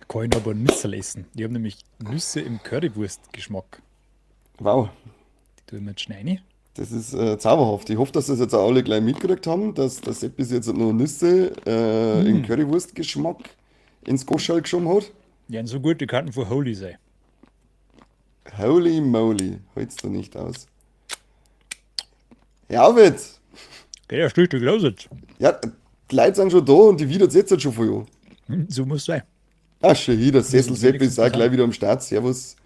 Kann ich aber Nüsse essen. Die haben nämlich Nüsse im Currywurst-Geschmack. Wow, Die tue ich mir jetzt schnell rein. das ist zauberhaft. Ich hoffe, dass das jetzt auch alle gleich mitgekriegt haben, dass der Sepp bis jetzt noch Nüsse im Mm. Currywurst-Geschmack ins Goschal geschoben hat. Ja, und so gut, die könnten von Holy sein. Holy moly, hältst du nicht aus. Ja, Witz. Geh ja Stück los jetzt. Ja, die Leute sind schon da und die widert jetzt schon viel an. So muss es sein. Ah, schon hier, der Muss Sessel uns Sepp ist wenigstens auch was gleich haben. wieder am Start. Servus.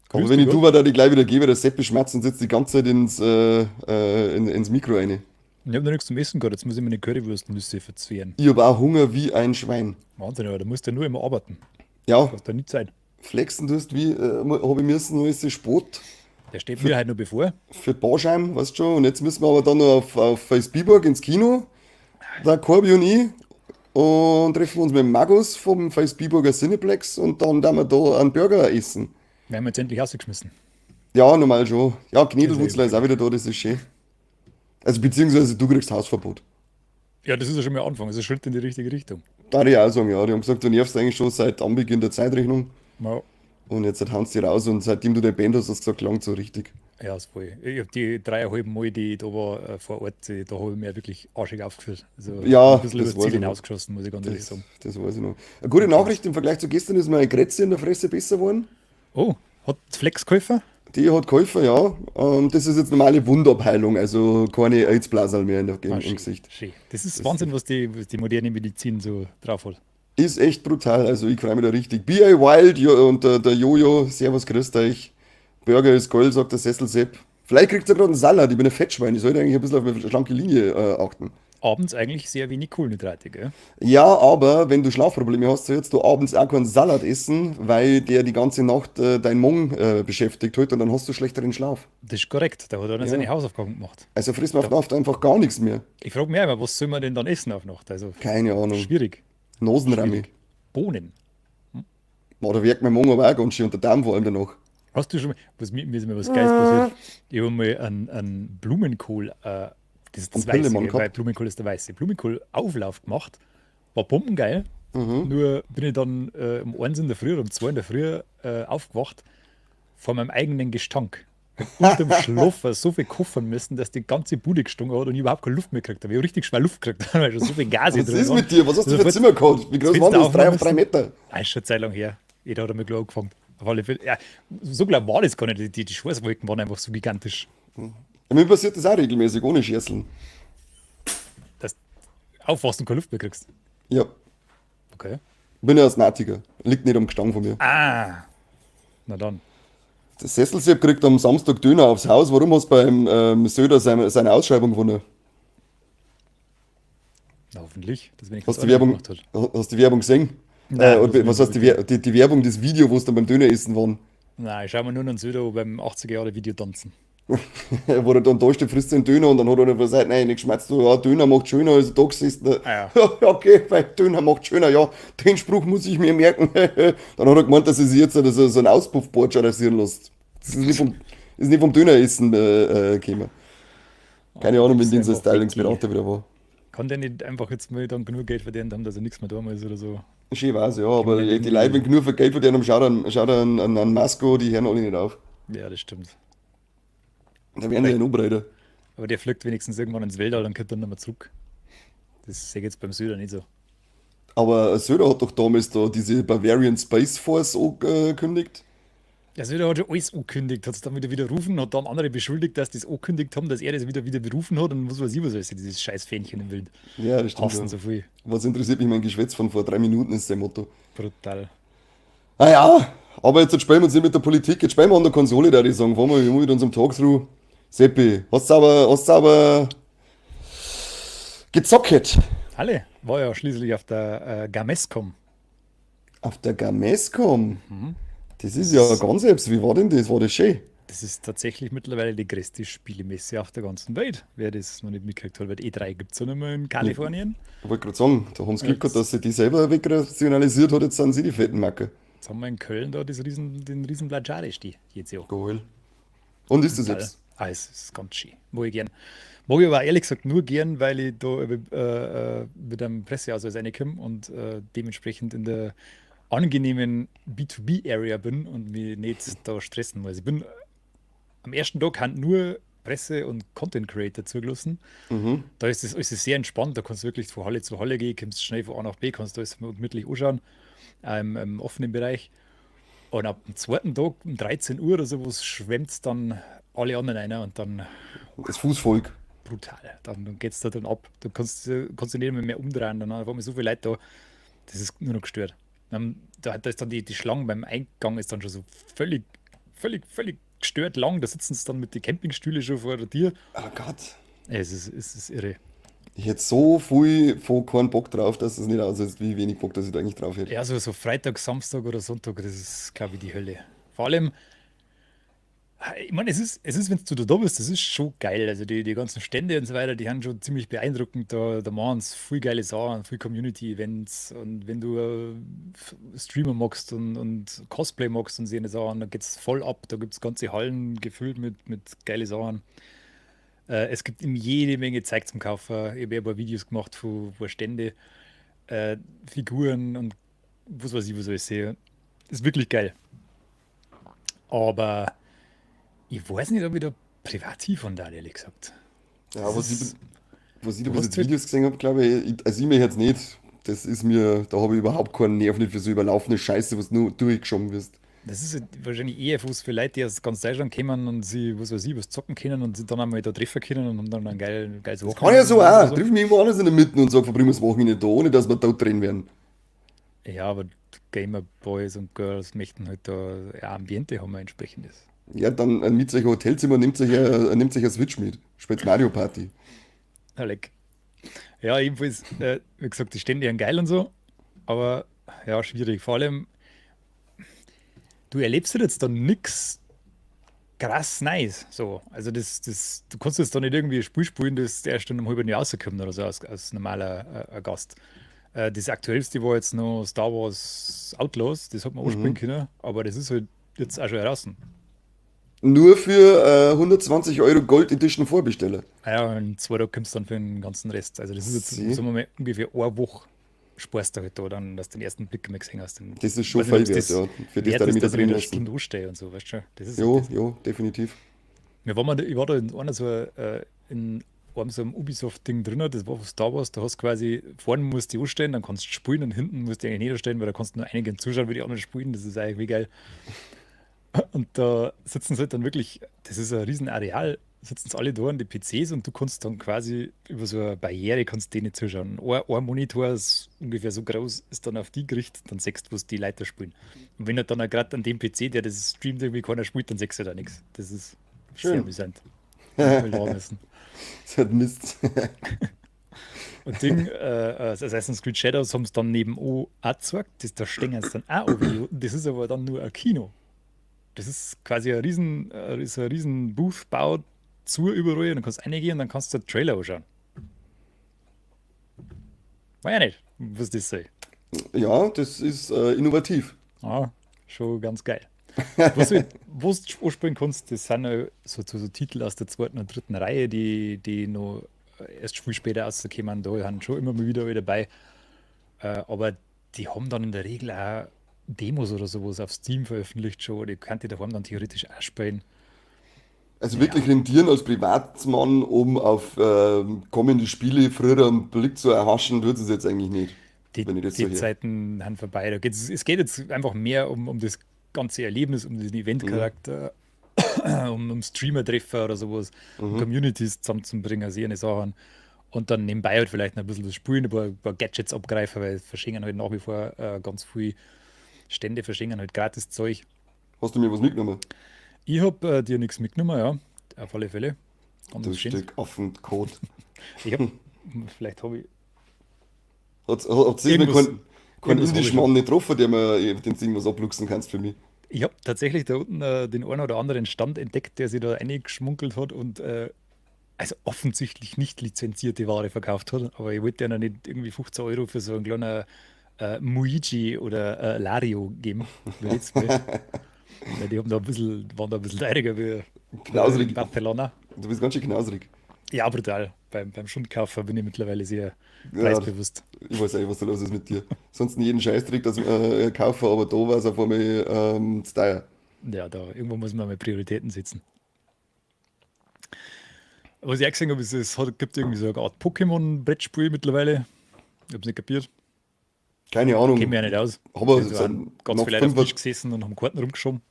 Aber Grüß wenn dich ich du Gott. war, da die gleich wieder gebe, der Seppi schmerzt und sitzt die ganze Zeit ins Mikro rein. Ich habe noch nichts zum Essen gehabt, jetzt muss ich meine Currywurst-Nüsse verzehren. Ich habe auch Hunger wie ein Schwein. Wahnsinn, aber da musst du ja nur immer arbeiten. Ja, Du hast da nie Zeit. flexen tust wie, habe ich müssen, noch ist Sport Der steht für, mir halt noch bevor. für die Barscheim, weißt du schon. Und jetzt müssen wir aber dann noch auf Feisbiburg ins Kino, der Corby und ich. Und treffen uns mit dem Magus vom Feisbiburger Cineplex und dann werden wir da einen Burger essen. Wir haben jetzt endlich rausgeschmissen. Ja, normal schon. Ja, Das ist ja Knädelwurzler eben ist auch schön. wieder da, das ist schön. Also beziehungsweise du kriegst Hausverbot. Ja, das ist ja schon mal ein Anfang. Das ist ein Schritt in die richtige Richtung. Da ich auch sagen, ja. Die haben gesagt, du nervst eigentlich schon seit Anbeginn der Zeitrechnung. Ja, Und jetzt hauen sie raus und seitdem du deine Band hast, hast du gesagt, langt so richtig. ja, ist voll. Ich habe die 3,5 Mal, die ich da war vor Ort, da habe ich mir wirklich arschig aufgeführt. Also ein Ja, bisschen über das das weiß Ziel ich noch. hinausgeschossen, muss ich ganz ehrlich sagen. Das weiß ich noch. Eine gute Nachricht im Vergleich zu gestern ist mir eine Grätze in der Fresse besser geworden. Oh, hat Flex geholfen? Die hat geholfen, ja. Das ist jetzt normale Wundabheilung, also keine AIDS-Blasel mehr Ah, im schön, Gesicht. schön. Das ist Das Wahnsinn, was die moderne Medizin so drauf hat. ist echt brutal, also ich freue mich da richtig. B.A. Wild und der Jojo, Servus, grüßt euch. Burger ist Gold, sagt der Sessel Sepp. Vielleicht kriegt er gerade einen Salat, ich bin ein Fettschwein, ich sollte eigentlich ein bisschen auf eine schlanke Linie achten. Abends eigentlich sehr wenig Kohlenhydrate, gell? Ja, aber wenn du Schlafprobleme hast, sollst du abends auch keinen Salat essen, weil der die ganze Nacht dein Magen beschäftigt hat und dann hast du schlechteren Schlaf. Das ist korrekt, da hat einer seine Ja. Hausaufgaben gemacht. Also frisst man auf Da, Nacht einfach gar nichts mehr. ich frage mich immer, was soll man denn dann essen auf Nacht? Also Keine Ahnung. schwierig, Nasenrami. schwierig. Bohnen. Oder wirkt mein Magen aber auch ganz schön unter Darm vor allem danach. Hast du schon mal, mir ist mir was Geiles passiert. Ich habe mal einen Blumenkohl, das ist Und das Weiße, Pillemann gell, weil gehabt. Blumenkohl ist der Weiße. Blumenkohlauflauf gemacht, war bombengeil. Mhm. Nur bin ich dann um 1 in der Früh oder um 2 in der Früh aufgewacht vor meinem eigenen Gestank. Ich hab unterm Schlafen so viel koffern müssen, dass die ganze Bude gestunken hat und ich überhaupt keine Luft mehr gekriegt habe. Ich habe richtig schwer Luft gekriegt, weil schon so viel Gase Was drin ist waren. mit dir? Was hast du Also, für ein falls Zimmer gehabt? Wie das groß war Fenster das? Drei aufmachen auf drei müssen. Meter. Ah, ist schon eine Zeit lang her. Jeder hat einmal klar angefangen. Auf alle Fälle. Ja, so klar war das gar nicht. Die Schweißwolken waren einfach so gigantisch. Ja, mir passiert das auch regelmäßig, ohne Scherzeln. Dass du aufwachst und keine Luft mehr kriegst. Ja, Okay. bin ja Asthmatiker. Liegt nicht am Gestank von mir. Ah, na dann. Der Sesselsepp kriegt am Samstag Döner aufs Haus. Warum hast du beim Söder seine Ausschreibung gewonnen? Na, hoffentlich, dass wenigstens Hast du einer die gemacht hat. hast die Werbung gesehen? Nein, Und muss ich was nicht heißt die Werbung, das Video, wo es dann beim Döneressen waren? Nein, ich schau mir nur noch einen Söder beim 80er Jahre Video tanzen. Wo er dann da steht, frisst den Döner und dann hat er gesagt, nein, nicht schmeckt du, ja, Döner macht schöner, als da gesessen. Ah ja. Ja, okay, weil Döner macht schöner, ja, den Spruch muss ich mir merken. Dann hat er gemeint, dass er sich jetzt so einen Auspuffboard rasieren lässt. Das ist nicht vom Döneressen gekommen. Keine Ahnung, wenn Gib's den so einfach Stylingsberater wieder war. Kann der nicht einfach jetzt mal dann genug Geld verdient haben, dass er nichts mehr da ist oder so? Schön war's, ja, Kann man aber nicht die Leute, wenn irgendwie. genug für Geld verdienen haben, schaut an Masco, die hören alle nicht auf. Ja, das stimmt. Da werden die Weil, ja noch breiter. aber der fliegt wenigstens irgendwann ins Weltall und kommt dann nochmal zurück. Das sehe ich jetzt beim Söder nicht so. Aber Söder hat doch damals da diese Bavarian Space Force angekündigt. Der Söder hat schon alles angekündigt, hat es dann wieder widerrufen, hat dann andere beschuldigt, dass die das angekündigt haben, dass er das wieder berufen hat und was weiß ich, was alles, dieses scheiß Fähnchen im Wild. Ja, das stimmt. Hassen Ja. so viel. Was interessiert mich mein Geschwätz von vor 3 Minuten, ist sein Motto. Brutal. Naja, aber jetzt spielen wir uns nicht mit der Politik, jetzt spielen wir an der Konsole, da ich sagen. Fahren wir mit unserem Talkthrough. Seppi, hast du aber gezockt? Alle war ja schließlich auf der Gamescom. Auf der Gamescom. Das ist Das ja ist, ganz selbst. Wie war denn das? War das schön? das ist tatsächlich mittlerweile die größte Spielemesse auf der ganzen Welt. Wer das noch nicht mitgekriegt hat, weil E3 gibt es ja nicht mehr in Ja, Kalifornien. ich wollte gerade sagen, da haben sie Glück gehabt, dass Jetzt, sie die selber wegrationalisiert hat, jetzt sind sie die fetten Macke. jetzt haben wir in Köln da den riesen Blagare-Steh jetzt ja. Geil. Und ist das Brutal. jetzt? Es ist ganz schön. Mag ich gern. Mag ich aber ehrlich gesagt nur gern, weil ich da mit einem Presseausweis reinkomme und dementsprechend in der angenehmen B2B-Area bin und mich nicht da stressen muss. Ich bin am ersten Tag haben nur Presse- und Content Creator zugelassen. Mhm. Da ist es sehr entspannt, da kannst du wirklich von Halle zu Halle gehen, kommst schnell von A nach B, kannst du alles gemütlich anschauen, im offenen Bereich. Und ab dem zweiten Tag um 13 Uhr oder sowas schwemmt dann alle anderen rein und dann Das Fußvolk. brutal. Dann geht es da dann ab. Du kannst dich nicht mehr umdrehen, dann waren mir so viele Leute da, das ist nur noch gestört. Da ist dann die Schlange beim Eingang ist dann schon so völlig gestört lang. Da sitzen sie dann mit den Campingstühlen schon vor der Tür. Oh Gott. Es ist irre. Ich hätte so viel von keinen Bock drauf, dass es nicht aussieht, wie wenig Bock, dass ich da eigentlich drauf hätte. Ja, so Freitag, Samstag oder Sonntag, das ist, glaube ich, die Hölle. Vor allem, ich meine, es ist, wenn du da bist, das ist schon geil. Also die ganzen Stände und so weiter, die haben schon ziemlich beeindruckend. Da machen sie viel geile Sachen, viel Community-Events. Und wenn du Streamer magst und Cosplay magst und so eine Sachen, dann geht es voll ab. Da gibt es ganze Hallen gefüllt mit geile Sachen. Es gibt ihm jede Menge Zeug zum Kaufen. Ich habe ja ein paar Videos gemacht von Stände, Figuren und was weiß ich, was soll ich sehe. Ist wirklich geil. Aber ich weiß nicht, ob ich da privat von da, ehrlich gesagt. Ja, Das was ist, ich da du bis hast jetzt halt, Videos gesehen habe, glaube also ich mir jetzt nicht. Das ist mir, da habe ich überhaupt keinen Nerv nicht für so überlaufene Scheiße, was nur durchgeschoben wirst. das ist halt wahrscheinlich eher was für Leute, die aus ganz Deutschland kommen und sie, was weiß ich, was zocken können und sie dann einmal da treffen können und haben dann ein geiles Das kann ja so Wochenende oder auch. so. Triff mich irgendwo anders in der Mitte und sag, verbringen wir das Wochenende da, ohne dass wir dort drin werden. Ja, aber Gamer Boys und Girls möchten halt da ja, Ambiente haben, ein entsprechendes. Ja, dann mietet euch ein Hotelzimmer, nehmt euch eine Switch mit. Spielt Mario Party. Ja, leck. Ja, jedenfalls, wie gesagt, die Stände sind geil und so, aber ja, schwierig. Vor allem, du erlebst halt jetzt dann nichts krass nice. So. Also du kannst jetzt da nicht irgendwie ein Spiel spielen, das erst in einem halben Jahr rauskommt oder so als normaler Gast. Das aktuellste war jetzt noch Star Wars Outlaws, das hat man auch spielen Mhm. können, aber das ist halt jetzt auch schon draußen. Nur für 120 Euro Gold Edition Vorbesteller. Ah ja, in 2 Tagen kommst du dann für den ganzen Rest. Also das ist jetzt, Sie, sagen wir mal, ungefähr eine Woche sparst du halt da dann, dass du den ersten Blick mal gesehen hast. das ist Ich schon weiß nicht, ob viel es wert, das ja. Für das wert da ich ist, mich da dass ich drin da eine lassen. Stunde anstehe und so, weißt du schon. Das ist halt Jo, das. jo, definitiv. Ich war da in einer in einem so einem Ubisoft-Ding drin, das war von Star Wars, da hast du quasi, vorne musst du anstellen, dann kannst du spielen und hinten musst du eigentlich nicht anstellen, weil da kannst du nur einigen zuschauen, wie die anderen spielen, das ist eigentlich wie geil. Und da sitzen sie halt dann wirklich, das ist ein riesen Areal, sitzen sie alle da an die PCs und du kannst dann quasi über so eine Barriere kannst denen zuschauen. Ein Monitor ist ungefähr so groß, ist dann auf die gerichtet, dann siehst du, was die Leute spielen. Und wenn du dann auch gerade an dem PC, der das streamt, irgendwie keiner spielt, dann siehst du da nichts. Das ist sehr Schön. amüsant. Muss man lachen müssen. Das hat Mist. Und Assassin's Creed Shadows haben es dann nebenan auch gezeigt, da stehen sie dann auch an. Das ist aber dann nur ein Kino. Das ist quasi ein riesen Booth baut zu überall und dann kannst du reingehen und dann kannst du den Trailer anschauen. War ja nicht, was das soll. Ja, das ist innovativ. Ah, schon ganz geil. Was du anspielen kannst, das sind ja so Titel aus der zweiten und dritten Reihe, die noch erst viel später rauskommen. Da haben schon immer mal wieder welche dabei. Aber die haben dann in der Regel auch Demos oder sowas auf Steam veröffentlicht schon. Die könnte ich daheim dann theoretisch auch spielen. Also wirklich Ja, rentieren als Privatmann, um auf kommende Spiele früher einen Blick zu erhaschen, tut es jetzt eigentlich nicht, die, wenn ich das so die höre. Zeiten sind vorbei. Es geht jetzt einfach mehr um das ganze Erlebnis, um den Mhm. Eventcharakter, um Streamer-Treffer oder sowas, um Mhm. Communities zusammenzubringen, so eine Sachen. Und dann nebenbei halt vielleicht noch ein bisschen das Spielen, ein paar Gadgets abgreifen, weil es verschenken halt nach wie vor ganz viel Stände, verschenken halt gratis Zeug. Hast du mir was mitgenommen? Ich habe dir nichts mitgenommen, ja, auf alle Fälle. Haben Du das schön. Stück Affenkot. Ich habe, vielleicht habe ich, Hat es mal irgendwas, keinen irgendwas habe ich indischen schon. Mann nicht getroffen, der mir den irgendwas abluchsen kannst für mich? Ich habe tatsächlich da unten den einen oder anderen Stand entdeckt, der sich da reingeschmuggelt hat und also offensichtlich nicht lizenzierte Ware verkauft hat. Aber ich wollte ja noch nicht irgendwie 15 Euro für so einen kleinen Muiji oder Lario geben. Wie jetzt mal. Weil die haben da waren da ein bisschen teuriger wie. in Knausrig. Barcelona. Du bist ganz schön knausrig. Ja, brutal. Beim Schundkaufer bin ich mittlerweile sehr Ja, preisbewusst. ich weiß nicht, was da los ist mit dir. Sonst jeden Scheißtrick, dass kaufen, aber da war es auf einmal zu teuer. Ja, da irgendwo muss man mal Prioritäten setzen. Was ich auch gesehen habe, ist, gibt irgendwie so eine Art Pokémon-Brettspiel mittlerweile. Ich habe es nicht kapiert. Keine Kenne mich Ahnung. ja nicht aus. Aber Also haben ganz nach viele Leute auf dem Tisch 25, gesessen und haben Karten rumgeschoben.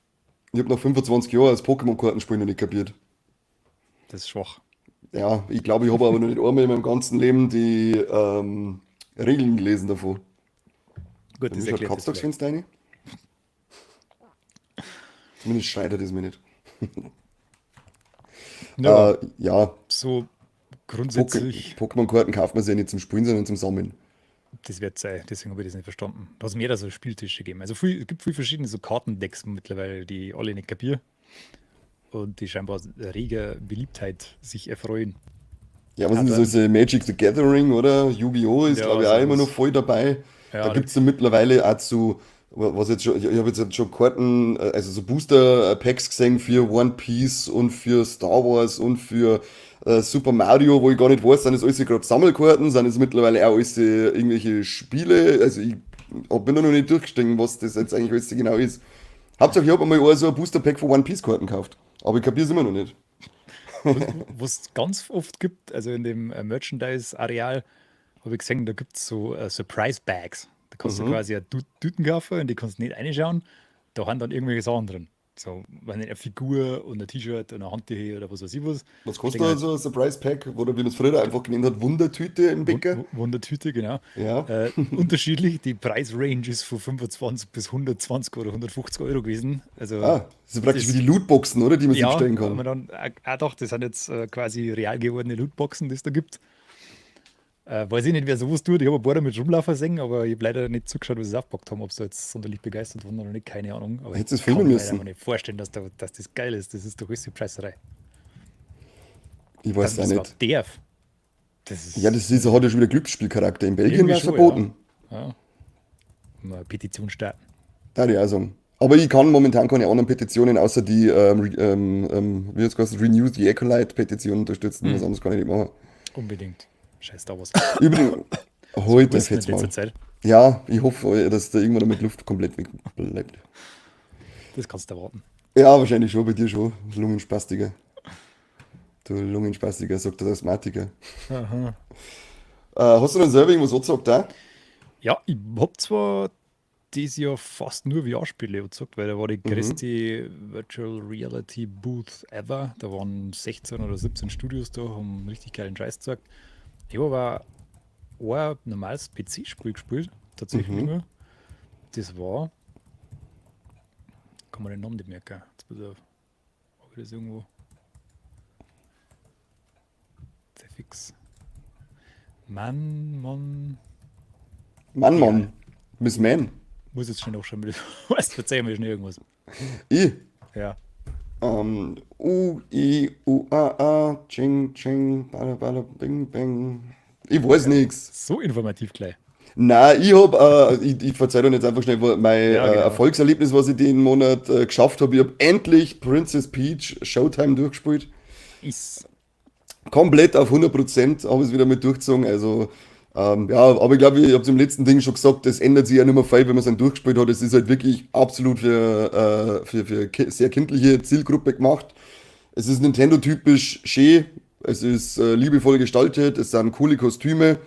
ich habe nach 25 Jahren das Pokémon-Kartenspiel noch nicht kapiert. Das ist schwach. Ja, ich glaube, ich habe aber noch nicht einmal in meinem ganzen Leben die Regeln gelesen davon. Gut, Bei das mir schaut erklärt das vielleicht. Kopftagsfenster rein. Zumindest schreit er das mir nicht. Ja, aber Ja, so grundsätzlich, Pokémon-Karten kauft man sich ja nicht zum Spielen, sondern zum Sammeln. das wird sein. Deswegen habe ich das nicht verstanden. Da hat es mehr so Spieltische gegeben. Also viel, es gibt viele verschiedene so Kartendecks mittlerweile, die alle nicht kapieren. Und die scheinbar reger Beliebtheit sich erfreuen. Ja, was Ah, sind da, das? Magic the Gathering oder Yu-Gi-Oh! Ist, glaube ja, ich, auch immer noch sowas. voll dabei. Da Ja, gibt es ja mittlerweile auch zu, was jetzt schon, ich habe jetzt schon Karten, also so Booster-Packs gesehen für One Piece und für Star Wars und für Super Mario, wo ich gar nicht weiß, sind das alles gerade Sammelkarten, sind es mittlerweile auch alles irgendwelche Spiele. Also ich bin da noch nicht durchgestiegen, was das jetzt eigentlich alles genau ist. Hauptsache, ich habe einmal auch so ein Booster-Pack von One Piece-Karten gekauft. Aber ich kapiere es immer noch nicht. was es ganz oft gibt, also in dem Merchandise-Areal, habe ich gesehen, da gibt es so Surprise-Bags. Da kannst du Mhm. quasi eine Tüten kaufen, in die kannst du nicht reinschauen. Da haben dann irgendwelche Sachen drin. So, wenn eine Figur und ein T-Shirt und ein Handtuch oder was weiß ich was. Was Stehen kostet halt so ein Surprise Pack? Oder wie man es früher einfach genannt hat, Wundertüte im Bäcker? Wundertüte, genau. Ja. Unterschiedlich. Die Preisrange ist von 25 bis 120 oder 150 Euro gewesen. Also, Ah, das ist praktisch wie das, die Lootboxen, oder? Die man sich ja, bestellen aber kann. dann, doch, das sind jetzt quasi real gewordene Lootboxen, die es da gibt. Weiß ich nicht, wer sowas tut. Ich habe ein paar damit rumlaufen sehen, aber ich habe leider nicht zugeschaut, wie sie es aufgepackt haben. Ob sie jetzt sonderlich begeistert waren oder nicht, keine Ahnung. Aber ich Hättest du es kann filmen mir leider mal müssen. nicht vorstellen, dass das geil ist. Das ist doch alles die Preiserei. Ich Dass weiß man auch das nicht. überhaupt darf, das Ja, ist das ist, hat ja schon wieder Glücksspielcharakter. In Belgien irgendwie wäre es schon, ja. verboten. Ja, mal eine Petition starten. Da ich auch sagen. Aber ich kann momentan keine anderen Petitionen außer die wie jetzt heißt, Renew the Acolyte-Petition unterstützen. Was anderes kann ich nicht machen. Unbedingt. Scheiß Star Wars. Übrigens, So heute Husten in jetzt letzter mal. Zeit. Ja, ich hoffe, dass da irgendwann damit Luft komplett weg bleibt. Das kannst du erwarten. Ja, wahrscheinlich schon, bei dir schon. Lungenspastiker. Du Lungenspastiker, sagt der Asthmatiker. Aha. Hast du denn selber irgendwas angesagt da? Ja, ich habe zwar dieses Jahr fast nur VR-Spiele gezockt, weil da war die Mhm. größte Virtual Reality Booth ever. Da waren 16 oder 17 Studios da, haben richtig geilen Scheiß gezeigt. Ich habe aber ein normales PC-Spiel gespielt, tatsächlich Mhm. nur. Das war, kann man den Namen nicht merken. Jetzt pass auf, habe ich das irgendwo? Sehr fix. Mann, Mann, egal. Mann. Miss Man. Muss jetzt schnell nachschauen, weil du weißt, verzeih mir schnell irgendwas. I. Ja, U, I, U, A, A. Ching, ching. Bada, bada, bing, bing. Ich weiß nix. so informativ gleich. Nein, ich verzeih dir jetzt einfach schnell mein Ja, genau. Erfolgserlebnis, was ich den Monat geschafft habe. Ich habe endlich Princess Peach Showtime durchgespielt. Ist. Komplett auf 100% habe ich es wieder mit durchgezogen. Also, ja, aber ich glaube, ich habe es im letzten Ding schon gesagt, das ändert sich ja nicht mehr viel, wenn man es dann durchgespielt hat. Es ist halt wirklich absolut für sehr kindliche Zielgruppe gemacht. Es ist Nintendo-typisch schön, es ist liebevoll gestaltet, es sind coole Kostüme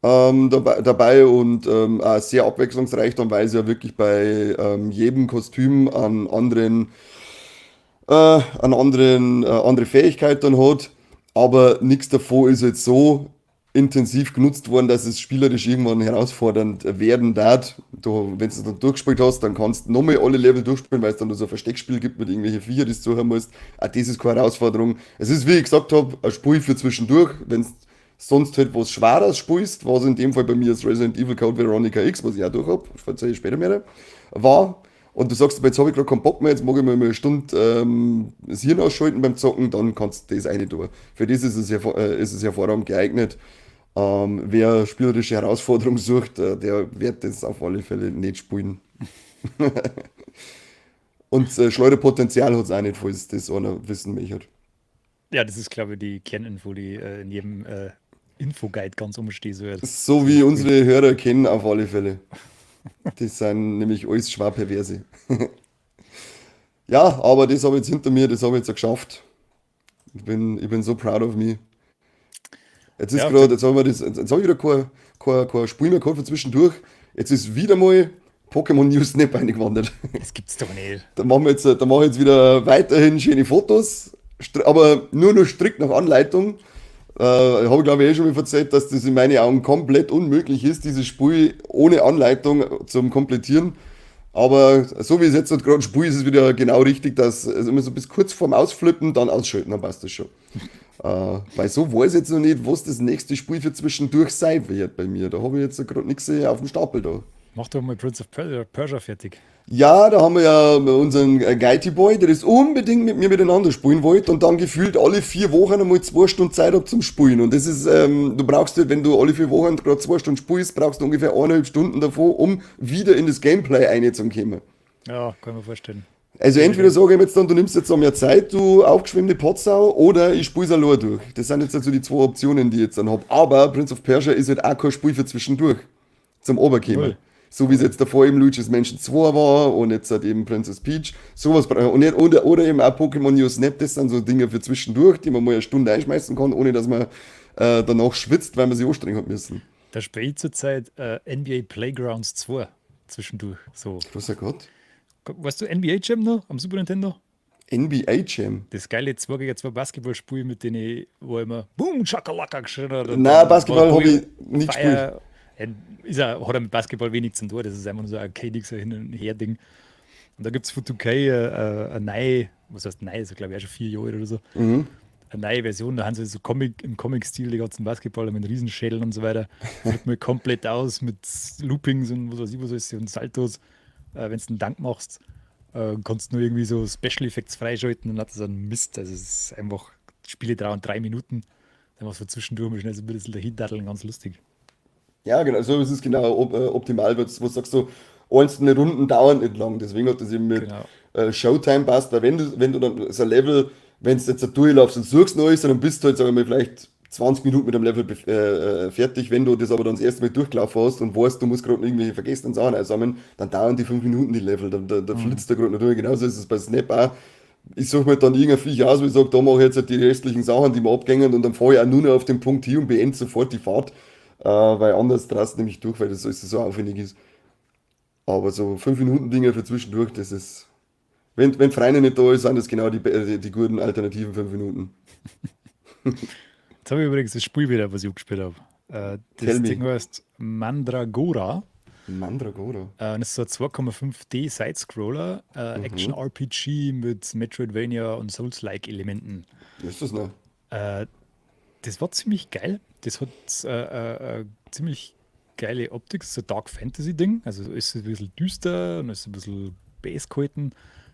dabei und auch sehr abwechslungsreich, dann weil es ja wirklich bei jedem Kostüm andere Fähigkeit dann hat, aber nichts davon ist jetzt so intensiv genutzt worden, dass es spielerisch irgendwann herausfordernd werden darf. Du, wenn du es dann durchgespielt hast, dann kannst du nochmal alle Level durchspielen, weil es dann so ein Versteckspiel gibt mit irgendwelchen Viecher, die du suchen musst. Auch das ist keine Herausforderung. Es ist, wie ich gesagt habe, ein Spiel für zwischendurch, wenn du sonst halt was Schweres spielst, was in dem Fall bei mir das Resident Evil Code Veronica X, was ich auch durch habe, erzähle ich später mehr, war. Und du sagst, aber jetzt habe ich gerade keinen Bock mehr, jetzt mag ich mal eine Stunde das Hirn ausschalten beim Zocken, dann kannst du das eine tun. Für das ist es hervorragend geeignet. Wer spielerische Herausforderung sucht, der wird das auf alle Fälle nicht spielen. Und Schleuderpotenzial hat es auch nicht, falls das einer wissen möchte. Ja, das ist, glaube ich, die Kerninfo, die in jedem Infoguide ganz umstehen soll. So Zu dem wie Spiel. unsere Hörer kennen, auf alle Fälle. Die sind nämlich alles Schwab-Perverse. Ja, aber das habe ich jetzt hinter mir, das habe ich jetzt auch geschafft. Ich bin so proud of me. Jetzt ist Ja, gerade, jetzt haben wir das, jetzt habe ich wieder kein Spiel mehr gehabt für zwischendurch. Jetzt ist wieder mal Pokémon News Snap eingewandert. das gibt's doch nicht. Da mache ich jetzt wieder weiterhin schöne Fotos, aber nur noch strikt nach Anleitung. Habe ich glaube ich schon mal erzählt, dass das in meinen Augen komplett unmöglich ist, dieses Spiel ohne Anleitung zum Komplettieren. Aber so wie es jetzt gerade spiele, ist es wieder genau richtig, dass also immer so bis kurz vorm Ausflippen, dann ausschalten, dann passt das schon. Weil so weiß ich jetzt noch nicht, was das nächste Spiel für zwischendurch sein wird bei mir. Da habe ich jetzt gerade nichts auf dem Stapel da. Mach doch mal Prince of Persia fertig. Ja, da haben wir ja unseren Guilty Boy, der das unbedingt mit mir miteinander spielen wollte und dann gefühlt alle 4 Wochen einmal 2 Stunden Zeit hat zum Spielen. Und das ist, du brauchst halt, wenn du alle 4 Wochen gerade 2 Stunden spielst, brauchst du ungefähr 1,5 Stunden davon, um wieder in das Gameplay reinzukommen. Ja, kann man vorstellen. Also Bin entweder wieder. sage ich jetzt dann, du nimmst jetzt noch mehr Zeit, du aufgeschwemmte Potsau, oder ich spiele es allein durch. Das sind jetzt also die 2 Optionen, die ich jetzt dann habe. Aber Prince of Persia ist halt auch kein Spiel für zwischendurch, zum Oberkämmer. Null. So wie es jetzt davor eben Luigi's Mansion 2 war und jetzt halt eben Princess Peach. Sowas und nicht, oder eben auch Pokémon New Snap, das sind so Dinge für zwischendurch, die man mal eine Stunde einschmeißen kann, ohne dass man danach schwitzt, weil man sich anstrengen hat müssen. Da spiele ich zurzeit NBA Playgrounds 2 zwischendurch. So. Großer Gott. Weißt du NBA Jam noch am Super Nintendo? NBA Jam. Das geile 2 gegen 2 Basketballspiel, mit denen ich, wo immer Boom, Chakalaka geschrien hat und Nein, dann Basketball wo habe ich ich nicht gespielt. Feier. Ist er, hat er mit Basketball wenig zu tun, das ist einfach nur so ein arcadiges Hin- und Her-Ding. Und da gibt es von 2K eine neue, was heißt neu, ist glaube ich auch schon 4 Jahre oder so, Mhm. eine neue Version, da haben sie so im Comic-Stil die ganzen Basketballer mit Riesenschädeln und so weiter. Flippt mal komplett aus mit Loopings und was weiß ich, was ist und Saltos. Wenn du einen Dank machst, kannst du nur irgendwie so Special Effects freischalten und hat das einen Mist. Also es ist einfach, Spiele dauern 3 Minuten. Dann machst du zwischendurch mal schnell so ein bisschen dahin daddeln, ganz lustig. Ja, genau, so ist es genau optimal, wo du sagst, so einzelne Runden dauern nicht lang. Deswegen hat das eben mit Genau. Showtime passt, weil wenn du dann so ein Level, wenn du jetzt da durchlaufst und suchst Neues, dann bist du halt, sagen wir mal, vielleicht 20 Minuten mit dem Level fertig. Wenn du das aber dann das erste Mal durchgelaufen hast und weißt, du musst gerade irgendwelche vergessenen Sachen einsammeln, dann dauern die 5 Minuten die Level. Da Mhm. flitzt der gerade natürlich. Genauso ist es bei Snap auch. Ich suche mir dann irgendein Viech aus, wo ich sage, da mache ich jetzt halt die restlichen Sachen, die mir abgängen und dann fahre ich auch nur noch auf den Punkt hier und beende sofort die Fahrt, weil anders drast nämlich durch, weil das alles so aufwendig ist. Aber so 5 Minuten Dinge für zwischendurch, das ist, wenn Freunde nicht da ist, sind das genau die guten alternativen 5 Minuten. Jetzt habe ich übrigens das Spiel wieder, was ich auch gespielt habe. Tell Das Ding me. heißt Mandragora. Mandragora. Und es ist so ein 2,5D Side-Scroller, Mhm. Action-RPG mit Metroidvania und Souls-like-Elementen. Ist das noch? Äh, Das war ziemlich geil. Das hat ziemlich geile Optik. Das ist ein Dark Fantasy-Ding. Also ist ein bisschen düster und ist ein bisschen base gehalten.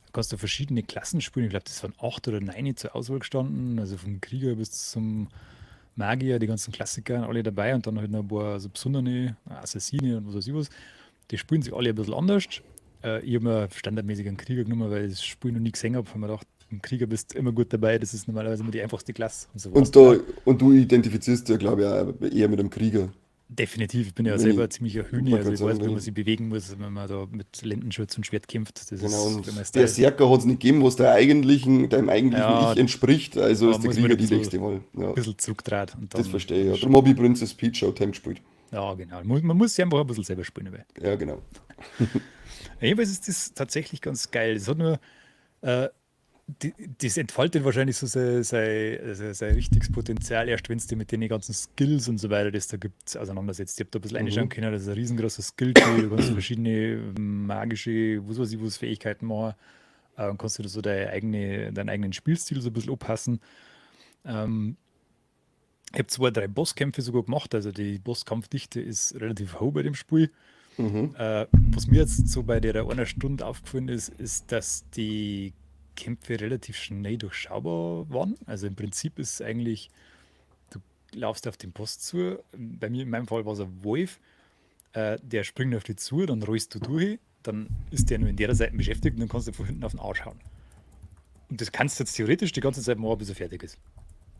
Da kannst du verschiedene Klassen spielen. Ich glaube, das waren 8 oder 9 zur Auswahl gestanden. Also vom Krieger bis zum Magier, die ganzen Klassiker alle dabei und dann halt noch ein paar so besondere Assassine und was weiß ich was. Die spielen sich alle ein bisschen anders. Ich habe mir standardmäßig einen Krieger genommen, weil ich das Spiel noch nie gesehen habe. Habe mir gedacht, im Krieger bist du immer gut dabei. Das ist normalerweise immer die einfachste Klasse. Und so war es Und, dann da, auch. und du identifizierst ja, glaube ich, auch eher mit einem Krieger. Definitiv, ich bin ja Wenn selber ich, ein ziemlicher ich Hühner, wollte also gerade ich sagen, weiß, wie wenn man ich, sich bewegen muss, wenn man da mit Lendenschutz und Schwert kämpft. Das genau, ist und mein Style. Berserker hat es nicht gegeben, was deinem eigentlichen Ich Ja, entspricht, also da ist der muss man Krieger ein die bisschen, nächste Mal. Ja, bisschen zurückdreht und das verstehe ich, dann ja. ist, Darum habe ich Princess Peach Showtime gespielt. ja genau. Man muss sich einfach ein bisschen selber spielen dabei. Ja, genau. Ja, jedenfalls ist das tatsächlich ganz geil. Es hat nur, äh, das entfaltet wahrscheinlich so sein richtiges Potenzial erst, wenn es dir mit den ganzen Skills und so weiter, das da gibt, auseinandersetzt. Ich habe da ein bisschen reinschauen Mhm. können, das ist ein riesengroßer Skill-Tree, du kannst verschiedene magische, was weiß ich, was Fähigkeiten machen und kannst du da so deinen eigenen Spielstil so ein bisschen anpassen. Ähm, Ich habe 2, 3 Bosskämpfe sogar gemacht, also die Bosskampfdichte ist relativ hoch bei dem Spiel. Mhm. Was mir jetzt so bei der 1 Stunde aufgefallen ist, ist, dass die Kämpfe relativ schnell durchschaubar waren. Also im Prinzip ist eigentlich, du laufst auf den Boss zu. Bei mir, in meinem Fall war es ein Wolf, der springt auf dich zu, dann rollst du durch, dann ist der nur in der Seite beschäftigt und dann kannst du von hinten auf den Arsch hauen. Und das kannst du jetzt theoretisch die ganze Zeit machen, bis er fertig ist.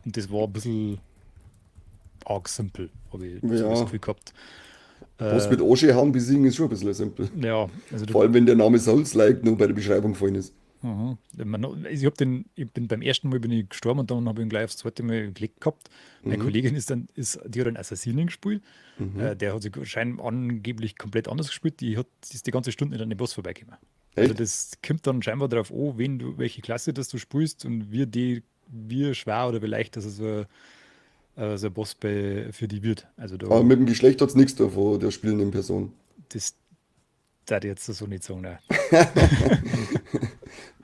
Und das war ein bisschen arg simpel, habe ich so das Ja, Gefühl gehabt. was mit Asche hauen besiegen ist schon ein bisschen simpel. Ja, also Vor allem, wenn der Name Souls-like nur bei der Beschreibung gefallen ist. aha. Ich bin beim ersten Mal bin ich gestorben und dann habe ich ihn gleich aufs zweite Mal gelegt gehabt. Meine Kollegin die hat einen Assassinen gespielt. Der hat sich scheinbar angeblich komplett anders gespielt. Die ist die ganze Stunde nicht an den Boss vorbeigekommen. Also Echt? das kommt dann scheinbar darauf an, welche Klasse das du spielst und wie schwer oder wie leicht das so ein Boss für die wird. Also Aber mit dem Geschlecht hat es nichts davon, der spielenden Person. das darf ich jetzt so nicht sagen. Nein.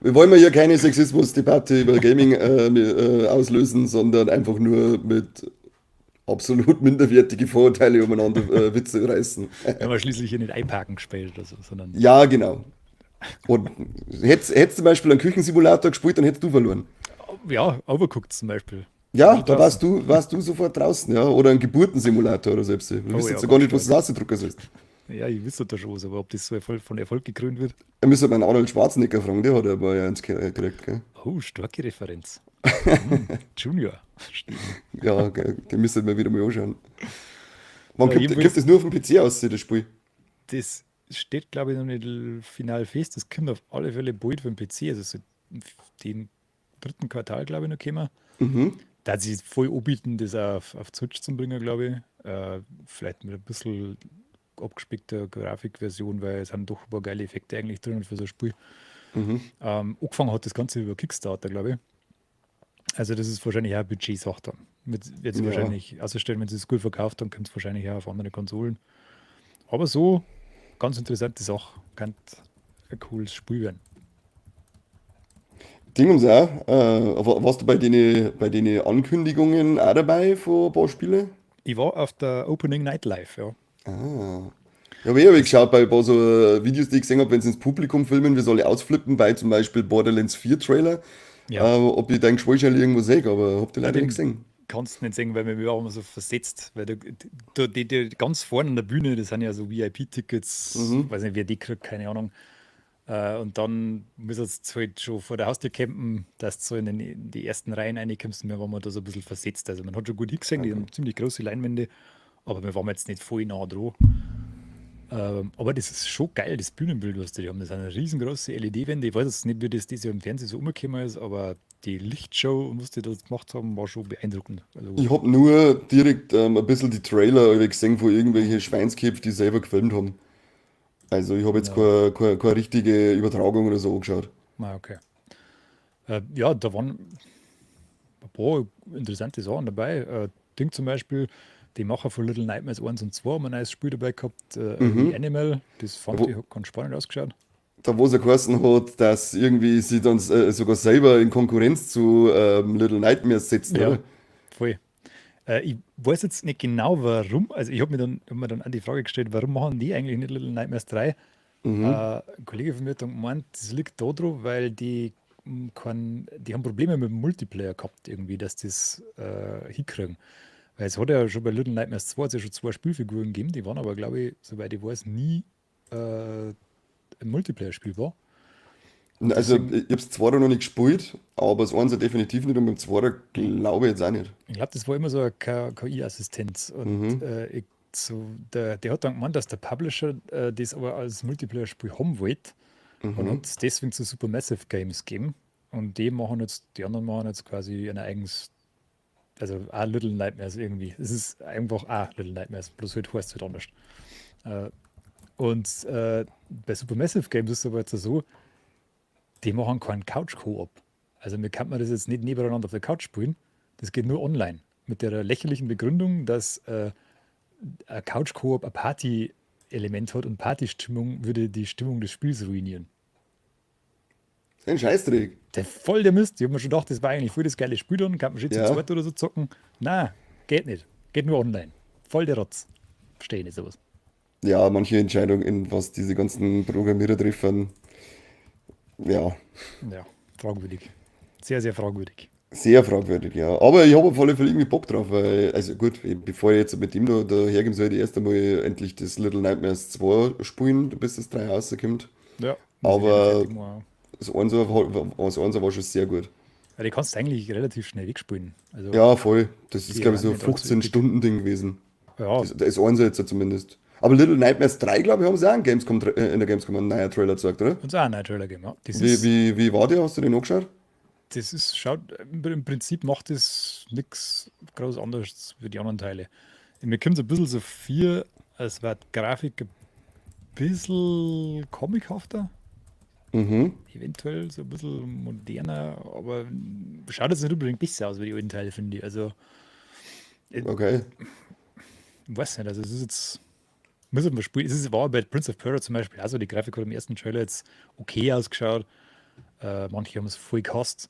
Wir wollen hier keine Sexismusdebatte über Gaming auslösen, sondern einfach nur mit absolut minderwertige Vorurteile umeinander Witze reißen. Wir haben ja schließlich hier nicht einparken gespielt oder so, sondern Ja, genau. Und hättest zum Beispiel einen Küchensimulator gespielt, dann hättest du verloren. ja, Overcooked zum Beispiel. Ja, Wie da draußen. warst du sofort draußen, ja. Oder ein Geburtensimulator oder selbst. Du weißt ja, jetzt ja gar ganz nicht, was du ausdrucken sollst. Ja, ich wüsste da schon was, aber ob das so von Erfolg gekrönt wird. Da müssen wir einen Arnold Schwarzenegger fragen, der hat aber ja eins gekriegt, gell? Oh, starke Referenz. Hm, Junior. Ja, gell, den müssen wir wieder mal anschauen. Wann Ja, kommt, jedenfalls- kommt das nur auf dem PC aus, das Spiel? Das steht, glaube ich, noch nicht final fest. Das kommt auf alle Fälle bald für den PC. Also so den dritten Quartal, glaube ich, noch kommen. Da hat sich voll anbieten, das auf Switch zu bringen, glaube ich. Vielleicht mit ein bisschen abgespeckter Grafikversion, weil es haben doch ein paar geile Effekte eigentlich drin für so ein Spiel. Angefangen hat das Ganze über Kickstarter, glaube ich. Also das ist wahrscheinlich auch eine Budgetsache dann. Wird sie Ja. wahrscheinlich ausstellen, wenn sie es gut verkauft, dann kommt es wahrscheinlich auch auf andere Konsolen. Aber so, ganz interessante Sache. Kann ein cooles Spiel werden. Ding ums auch. Warst du bei den Ankündigungen auch dabei von ein paar Spielen? Ich war auf der Opening Night Live, ja. Ja, aber ich habe geschaut bei ein paar so Videos, die ich gesehen habe, wenn sie ins Publikum filmen, wie soll ich ausflippen, bei zum Beispiel Borderlands 4 Trailer. Ja. Ob ich deinen Geschwollen irgendwo sehe, aber hab die leider den nicht gesehen. kannst du nicht sehen, weil wir waren immer so versetzt. Weil die ganz vorne an der Bühne, das sind ja so VIP-Tickets, weiß nicht, wer die kriegt, keine Ahnung. Und dann müssen sie halt schon vor der Haustür campen, dass du so in die ersten Reihen reinkommst. Und wir waren da so ein bisschen versetzt. Also man hat schon gut hingesehen, die haben ziemlich große Leinwände, aber wir waren jetzt nicht voll nah dran. Aber das ist schon geil, das Bühnenbild, was die haben. Das sind eine riesengroße LED-Wände. Ich weiß jetzt nicht, wie das dieses Jahr im Fernsehen so umgekommen ist, aber die Lichtshow, was die da gemacht haben, war schon beeindruckend. Also, Ich habe nur direkt ein bisschen die Trailer gesehen von irgendwelchen Schweinsköpfen, die selber gefilmt haben. Also ich habe jetzt keine richtige Übertragung oder so angeschaut. okay. Ja, da waren ein paar interessante Sachen dabei. Ding zum Beispiel, die Macher von Little Nightmares 1 und 2 haben ein neues Spiel dabei gehabt, The Animal. Das fand Wo- ich hat ganz spannend ausgeschaut. Da wo es ja geheißen hat, dass irgendwie sie dann sogar selber in Konkurrenz zu Little Nightmares setzen, Ja, oder? voll. Ich weiß jetzt nicht genau, warum. Also, ich hab mir dann auch die Frage gestellt, warum machen die eigentlich nicht Little Nightmares 3? Ein Kollege von mir hat dann gemeint, das liegt daran, weil die haben Probleme mit dem Multiplayer gehabt, irgendwie, dass die das hinkriegen. Weil es hat ja schon bei Little Nightmares 2 hat's ja schon 2 Spielfiguren gegeben, die waren aber, glaube ich, soweit ich weiß, nie ein Multiplayer-Spiel war. Also ich habe es zwar noch nicht gespielt, aber das Einser definitiv nicht und beim Zweiter glaube ich jetzt auch nicht. Ich glaube, das war immer so eine KI-Assistenz. Und der hat dann gemeint, dass der Publisher das aber als Multiplayer-Spiel haben wollte und hat es deswegen zu Supermassive Games gegeben. Und die anderen machen jetzt quasi ein eigenes, also auch Little Nightmares irgendwie. Es ist einfach auch Little Nightmares, bloß halt heißt es halt anders. Bei Supermassive Games ist es aber jetzt so, die machen keinen Couch-Koop. Also mir kann man das jetzt nicht nebeneinander auf der Couch spielen. Das geht nur online. Mit der lächerlichen Begründung, dass ein Couch-Koop ein Party-Element hat und Partystimmung würde die Stimmung des Spiels ruinieren. Ein Scheißdreck. Voll der Mist. Ich habe mir schon gedacht, das war eigentlich voll das geile Spiel dann. Kann man schon Ja. zu zweit oder so zocken. Na, geht nicht. Geht nur online. Voll der Rotz. Verstehe ich nicht sowas. Ja, manche Entscheidungen, was diese ganzen Programmierer treffen, ja, Ja, fragwürdig. Sehr, sehr fragwürdig. Sehr fragwürdig, ja. Aber ich habe auf alle Fälle irgendwie Bock drauf, weil, also gut, bevor ich jetzt mit ihm da hergeben soll, ich erst einmal endlich das Little Nightmares 2 spielen, bis das 3 rauskommt. Ja, muss ich gerne Aber fertig machen. das Einser war schon sehr gut. Ja, die kannst du eigentlich relativ schnell wegspielen. Also, Ja, voll. Das ist, die glaube ich, so waren ein nicht allzu üppig. 15-Stunden-Ding gewesen. Ja, Das Einser jetzt zumindest. Aber Little Nightmares 3, glaube ich, haben sie auch in der Gamescom einen neuen Trailer gezeigt, oder? und so auch ein Trailer gegeben. Ja. Wie war der? Hast du den angeschaut? Schaut, im Prinzip macht das nichts groß anderes wie die anderen Teile. Mir kommt so ein bisschen so viel, als wäre die Grafik ein bisschen comichafter, Mhm, eventuell so ein bisschen moderner, aber schaut jetzt nicht unbedingt besser aus wie die alten Teile, finde ich. Also, ich okay. weiß nicht, also es ist jetzt, muss man spielen. War bei Prince of Persia zum Beispiel, also die Grafik hat im ersten Trailer jetzt okay ausgeschaut. Manche haben es voll gehasst.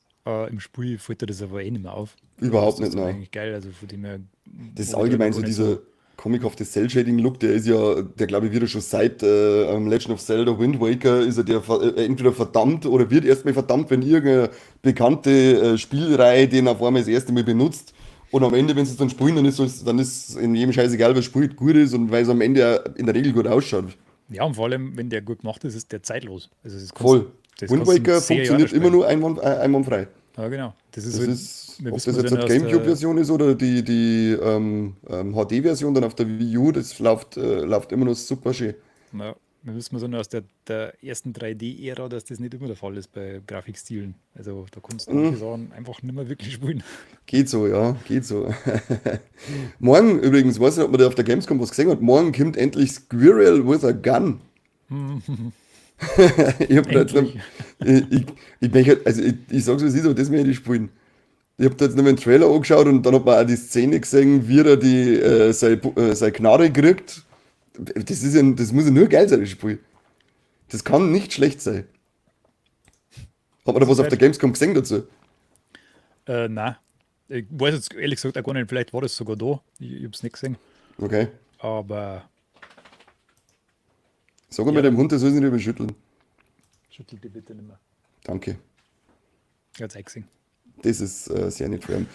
Im Spiel fällt dir das aber eh nicht mehr auf. Da Überhaupt ist das nicht, dann nein. eigentlich geil, also von dem her Das ist habe ich da allgemein gar so nicht dieser so. comichafte Cell-Shading-Look, der ist ja, der glaube ich wieder schon seit Legend of Zelda Wind Waker ist er entweder verdammt oder wird erstmal verdammt, wenn irgendeine bekannte Spielreihe den auf einmal das erste Mal benutzt. Und am Ende, wenn sie es dann spielen, dann ist in jedem Scheiß egal, wer spielt, gut ist und weil es am Ende auch in der Regel gut ausschaut. Ja, und vor allem, wenn der gut gemacht ist, ist der zeitlos. Also Voll. das Wind kannst du mit Waker 10 Jahren noch funktioniert immer spielen. nur einwandfrei. Ja, genau. Das ist Das halt, ist, wir ob wissen das wir jetzt sind eine aus der, GameCube-Version ist oder die HD-Version dann auf der Wii U, das läuft immer noch super schön. ja, wir wissen wir sind aus der ersten 3D-Ära, dass das nicht immer der Fall ist bei Grafikstilen. Also da kannst du manche Sachen einfach nicht mehr wirklich spielen. Geht so, ja, geht so. Morgen übrigens, weiß nicht, ob man da auf der Gamescom was gesehen hat, morgen kommt endlich Squirrel with a Gun. Ich hab da jetzt noch, Endlich. ich sag's wie es ist, aber das werde ich spielen. Ich hab da jetzt noch mal einen Trailer angeschaut und dann hat man auch die Szene gesehen, wie er seine Knarre kriegt. Das muss ja nur geil sein, das Spiel. Das kann nicht schlecht sein. Hat man da Das was ist auf der halt, Gamescom gesehen dazu? nein. Ich weiß jetzt ehrlich gesagt auch gar nicht, vielleicht war das sogar da. Ich hab's nicht gesehen. Okay. Aber Sag mal ja, dem Hund, der soll sich nicht überschütteln. schüttelt die bitte nicht mehr. Danke. Ganz eingesehen. Das ist sehr nett von ihm.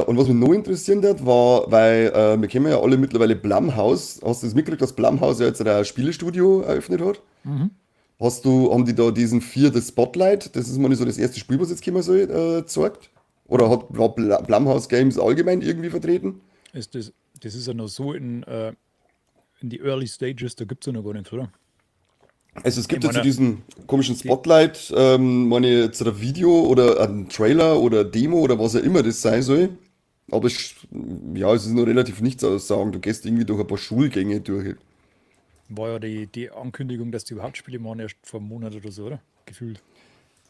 Und was mich noch interessiert hat, war, weil wir kennen ja alle mittlerweile Blumhouse. Hast du das mitgekriegt, dass Blumhouse ja jetzt ein Spielestudio eröffnet hat? Haben die da diesen Fear the Spotlight? Das ist mal nicht so das erste Spiel, was jetzt kommen soll, gezeigt? Oder war Blumhouse Games allgemein irgendwie vertreten? Das ist ja noch so in die Early Stages, da gibt es ja noch gar nichts, oder? Also es Ich gibt jetzt so meine, diesen komischen die, Spotlight, meine jetzt ein Video oder ein Trailer oder Demo oder was auch immer das sein soll. Aber ja, es ist noch relativ nichts aussagen. Du gehst irgendwie durch ein paar Schulgänge durch. war ja die Ankündigung, dass die überhaupt Spiele machen, erst vor einem Monat oder so, oder? Gefühlt.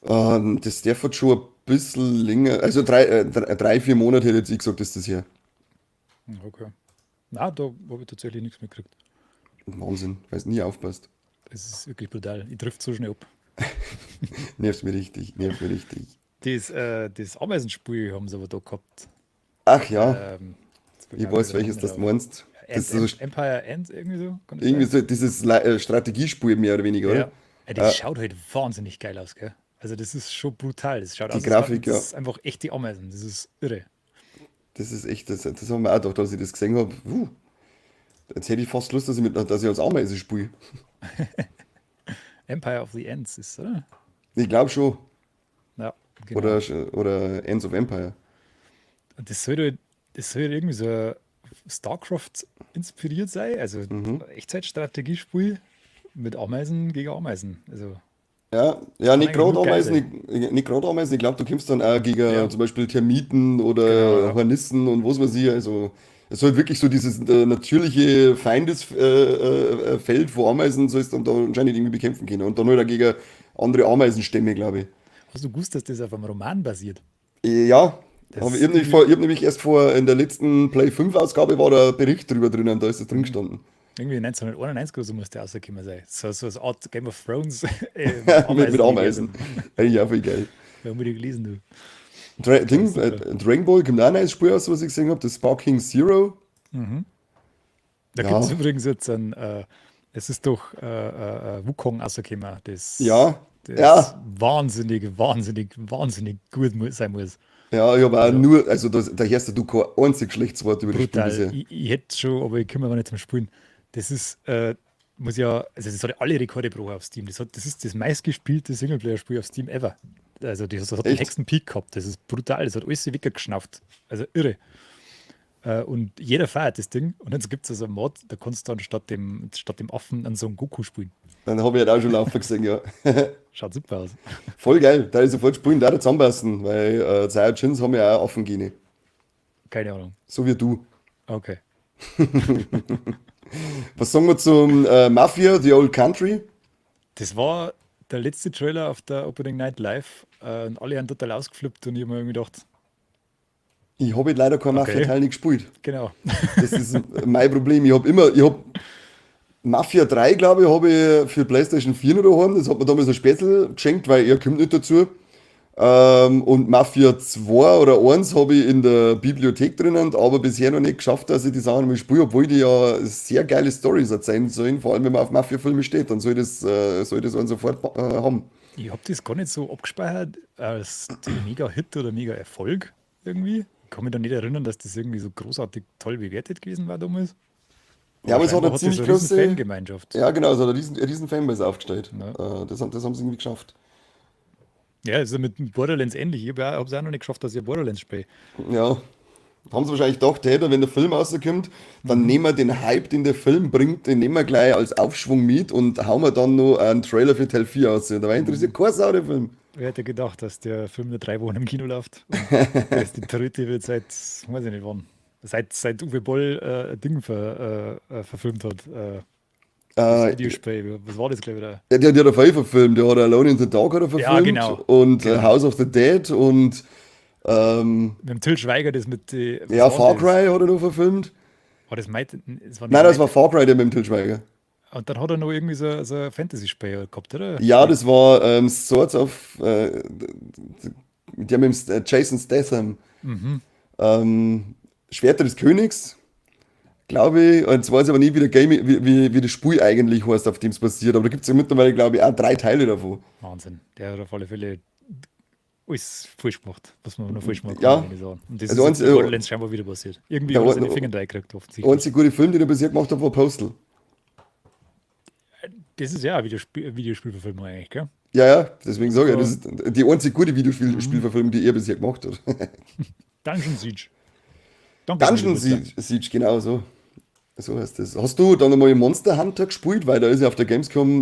Das darf jetzt schon ein bisschen länger, also 3, 4 Monate hätte jetzt ich gesagt, ist das hier. Okay. Na, da habe ich tatsächlich nichts mitgekriegt. Wahnsinn, weil es nie aufpasst. Das ist wirklich brutal. Ich trifft so schnell ab. Nervt mir richtig, nervt mir richtig. Das Ameisenspiel haben sie aber da gehabt. Ach ja, Jetzt fällt ich mir auch wieder weiß, der Name welches nicht das du auf. meinst. Das ist so, Empire Ends irgendwie so, kann das irgendwie sein? so dieses Strategiespiel mehr oder weniger, oder? Ja. Das schaut halt wahnsinnig geil aus, gell? Also das ist schon brutal. Das schaut Die aus, als wären Grafik, ja. das einfach echt die Ameisen. Das ist irre. Das ist echt, das haben wir auch gedacht, als ich das gesehen habe. Jetzt hätte ich fast Lust, dass ich als Ameise spiele. Empire of the Ends ist, oder? Ich glaube schon. Ja, Oder, genau. oder Ends of Empire. Und das soll halt irgendwie so StarCraft inspiriert sein. Also Echtzeitstrategiespiel mit Ameisen gegen Ameisen. Also Ja, kann nicht eigentlich gerade nur geil Ameisen, sein. nicht gerade Ameisen. Ich glaube, du kämpfst dann auch gegen Ja, zum Beispiel Termiten genau, oder ja. Hornissen und was weiß ich. Also, es soll wirklich so dieses natürliche Feld von Ameisen sollst du dann da anscheinend irgendwie bekämpfen können. Und dann halt auch gegen andere Ameisenstämme, glaube ich. Hast du gewusst, dass das auf einem Roman basiert? Ja, Das ich ist habe irgendwie, ich hab nämlich erst in der letzten Play 5 Ausgabe war da ein Bericht drüber drin und da ist das drin mhm, gestanden. irgendwie 1991 oder so muss der rausgekommen sein. So eine Art Game of Thrones mit Mit Ameisen-Universum. Ameisen. Eigentlich auch voll geil. Da haben wir die gelesen, du. Ding, Super. Dragon Ball kommt auch ein neues Spiel aus, was ich gesehen habe, das Sparking Zero. Da gibt es Ja, übrigens jetzt es ist doch Wukong rausgekommen, ja, das ja, wahnsinnig, wahnsinnig, wahnsinnig gut sein muss. Ja, ich habe auch Also nur, also da hörst du kein einzig schlechtes Wort über das Spiel brutal. bisher. Ich hätte schon, aber ich komme aber nicht zum Spielen. Das ist, muss ja, also das hat ja alle Rekorde gebrochen auf Steam. Das ist das meistgespielte Singleplayer-Spiel auf Steam ever. Also das hat den Echt? höchsten Peak gehabt. Das ist brutal. Das hat alles weggeschnauft. Also irre. Und jeder feiert das Ding. Und jetzt gibt es also einen Mod, da kannst du dann statt dem Affen an so einen Goku spielen. Dann habe ich halt auch schon laufen gesehen, ja. Schaut super aus. Voll geil, da ist sofort spielen, da zusammenpassen, weil Saiyajins haben ja auch Affengene. Keine Ahnung. So wie du. Okay. Was sagen wir zum Mafia, The Old Country? Das war der letzte Trailer auf der Opening Night Live. Und alle haben total ausgeflippt und ich habe mir irgendwie gedacht, Ich habe leider kein okay, Mafia-Teil nicht gespielt. genau. Das ist mein Problem. Ich hab Mafia 3, glaube ich, habe ich für PlayStation 4 noch daheim. Das hat mir damals ein Spätzle geschenkt, weil er kommt nicht dazu. Und Mafia 2 oder 1 habe ich in der Bibliothek drinnen, aber bisher noch nicht geschafft, dass ich die Sachen mal spiele, obwohl die ja sehr geile Storys erzählen sollen, vor allem wenn man auf Mafia-Filme steht, dann soll das einen sofort haben. Ich habe das gar nicht so abgespeichert als Mega-Hit oder Mega-Erfolg irgendwie. Ich kann mich da nicht erinnern, dass das irgendwie so großartig toll bewertet gewesen war damals. Ja, Aber aber es hat scheinbar eine hat das ziemlich eine riesen große, Fangemeinschaft. ja genau, es hat eine riesen Fanbase aufgestellt. Ne? Das haben sie irgendwie geschafft. Ja, also mit Borderlands ähnlich. Ich habe es auch noch nicht geschafft, dass ich Borderlands spiele. Ja, haben sie wahrscheinlich gedacht, hey, wenn der Film rauskommt, dann nehmen wir den Hype, den der Film bringt, den nehmen wir gleich als Aufschwung mit und hauen wir dann noch einen Trailer für Teil 4 aus. Dabei interessiert kein Sau der Film. Wer hätte gedacht, dass der Film nur 3 Wochen im Kino läuft? Und dass die dritte wird weiß ich nicht wann, seit Uwe Boll ein Ding verfilmt hat. Das Äh, Videospiel. Was war das, glaube ich, da? der hat viel verfilmt, der hat Alone in the Dark hat er Ja, verfilmt genau. und Genau. House of the Dead und Mit dem Till Schweiger, das mit die, was ja, war Far denn das? Cry hat er noch verfilmt. War das war nicht Nein, das war Might. Far Cry, der mit dem Til Schweiger. Und dann hat er noch irgendwie so ein Fantasy-Spiel gehabt, oder? Ja, das war Swords of, die haben mit dem Jason Statham. Mhm. Schwerter des Königs, glaube ich. Und jetzt weiß ich aber nicht, wie, der Game, wie das Spiel eigentlich heißt, auf dem es basiert. Aber da gibt es ja mittlerweile, glaube ich, auch 3 Teile davon. Wahnsinn. Der hat auf alle Fälle alles falsch gemacht, was man noch falsch machen kann, Ja, kann ich sagen. Und das ist also jetzt bei Borderlands scheinbar wieder passiert. Irgendwie hat er seine Finger reingekriegt, der offensichtlich. einzige gute Film, den er bisher gemacht hat, war Postal. Das ist ja eine Videospielverfilmung eigentlich, gell? Ja, ja, deswegen sage ich, So, das ist die einzige gute mhm. Videospielverfilmung, die er bisher gemacht hat. Dungeon Siege. Danke, Dungeon Butler. Siege, genau so. So heißt das. Hast du dann einmal Monster Hunter gespielt? Weil da ist ja auf der Gamescom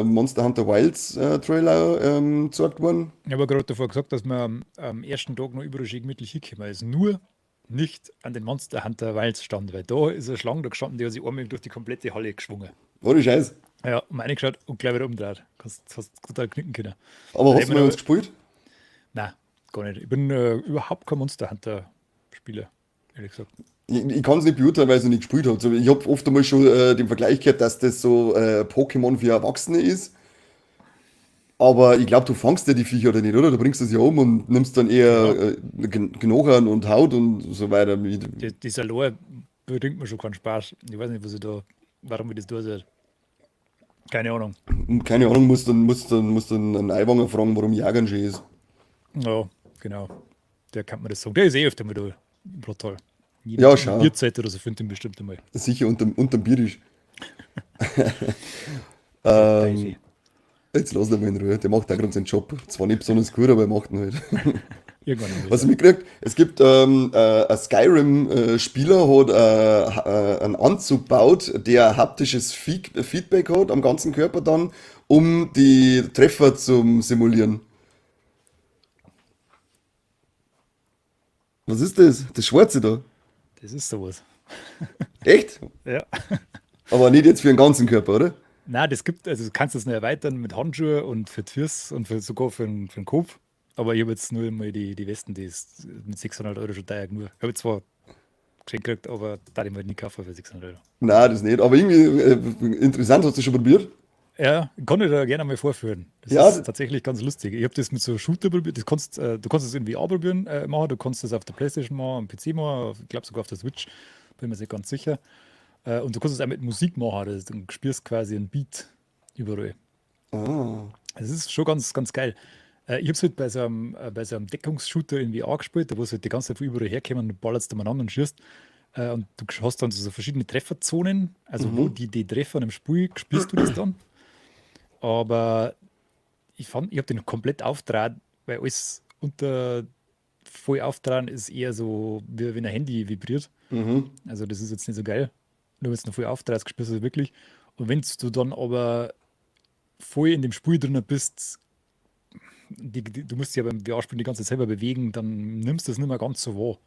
Monster Hunter Wilds Trailer gezeigt worden. Ich habe gerade davor gesagt, dass wir am ersten Tag noch überall schön gemütlich hinkommen. Also nur nicht an den Monster Hunter Wilds stand, weil da ist eine Schlange da gestanden, die hat sich einmal durch die komplette Halle geschwungen. Ohne Scheiß. Ja, und reingeschaut und gleich wieder umgedreht. Hast total knicken können. Aber Da hast du hätten wir mit noch, uns gespielt? nein, gar nicht. Ich bin überhaupt kein Monster Hunter Spieler, ehrlich gesagt. Ich kann es nicht beurteilen, weil ich es noch nicht gespielt habe. Also ich habe oft einmal schon den Vergleich gehört, dass das so Pokémon für Erwachsene ist. Aber ich glaube, du fangst ja die Viecher oder nicht, oder? Du bringst das ja um und nimmst dann Ja, eher Knochen und Haut und so weiter mit. dieser Lore bringt mir schon keinen Spaß. Ich weiß nicht, warum ich das tun soll. Keine Ahnung. Und keine Ahnung, musst dann einen Eiwanger fragen, warum Jagern schön ist. Ja, genau. Der kann mir das sagen. Der ist öfter mal da. Brutal. Ja, In der schau. Bierzeit oder so findet ihn bestimmt einmal. Sicher unterm Bierisch. Also, Ähm, Teufel. jetzt lass ihn mal in Ruhe. Der macht auch gerade seinen Job. Zwar nicht besonders gut, aber er macht ihn halt. Irgendwann einmal. Was ich mitgekriegt, es gibt ein Skyrim-Spieler, hat einen Anzug gebaut, der haptisches Feedback hat am ganzen Körper dann, um die Treffer zu simulieren. Was ist das? Das Schwarze da. Das ist sowas. Echt? Ja. Aber nicht jetzt für den ganzen Körper, oder? Nein, also du kannst das noch erweitern mit Handschuhe und für die Füße und sogar für den Kopf. Aber ich habe jetzt nur mal die Westen, die ist mit 600 Euro schon teuer genug. Ich habe zwar geschenkt gekriegt, aber da ich mal nicht kaufen für 600 Euro. Nein, das nicht. Aber irgendwie interessant, hast du schon probiert? Ja, kann ich da gerne mal vorführen. Das Ja, ist tatsächlich ganz lustig. Ich habe das mit so Shooter probiert. Du kannst es irgendwie probieren machen, du kannst es auf der Playstation machen, am PC machen, ich glaube sogar auf der Switch, bin mir nicht ganz sicher. Und du kannst es auch mit Musik machen, du spürst quasi einen Beat überall. ah, Es ist schon ganz, ganz geil. Ich habe es halt bei so einem Deckungsshooter in VR gespielt, da wo es halt die ganze Zeit von überall herkommen und du ballerst umeinander und schießt. Und du hast dann so verschiedene Trefferzonen, also wo Mhm. die Treffer im Spiel spielst du das dann. Aber ich habe den komplett auftragen, weil alles unter voll auftragen ist eher so, wie wenn ein Handy vibriert. Mhm. Also das ist jetzt nicht so geil. Nur wenn es noch voll auftragen, spielst du das wirklich. Und wenn du dann aber voll in dem Spiel drin bist, du musst dich ja beim VR-Spielen die ganze Zeit selber bewegen, dann nimmst du das nicht mehr ganz so wahr.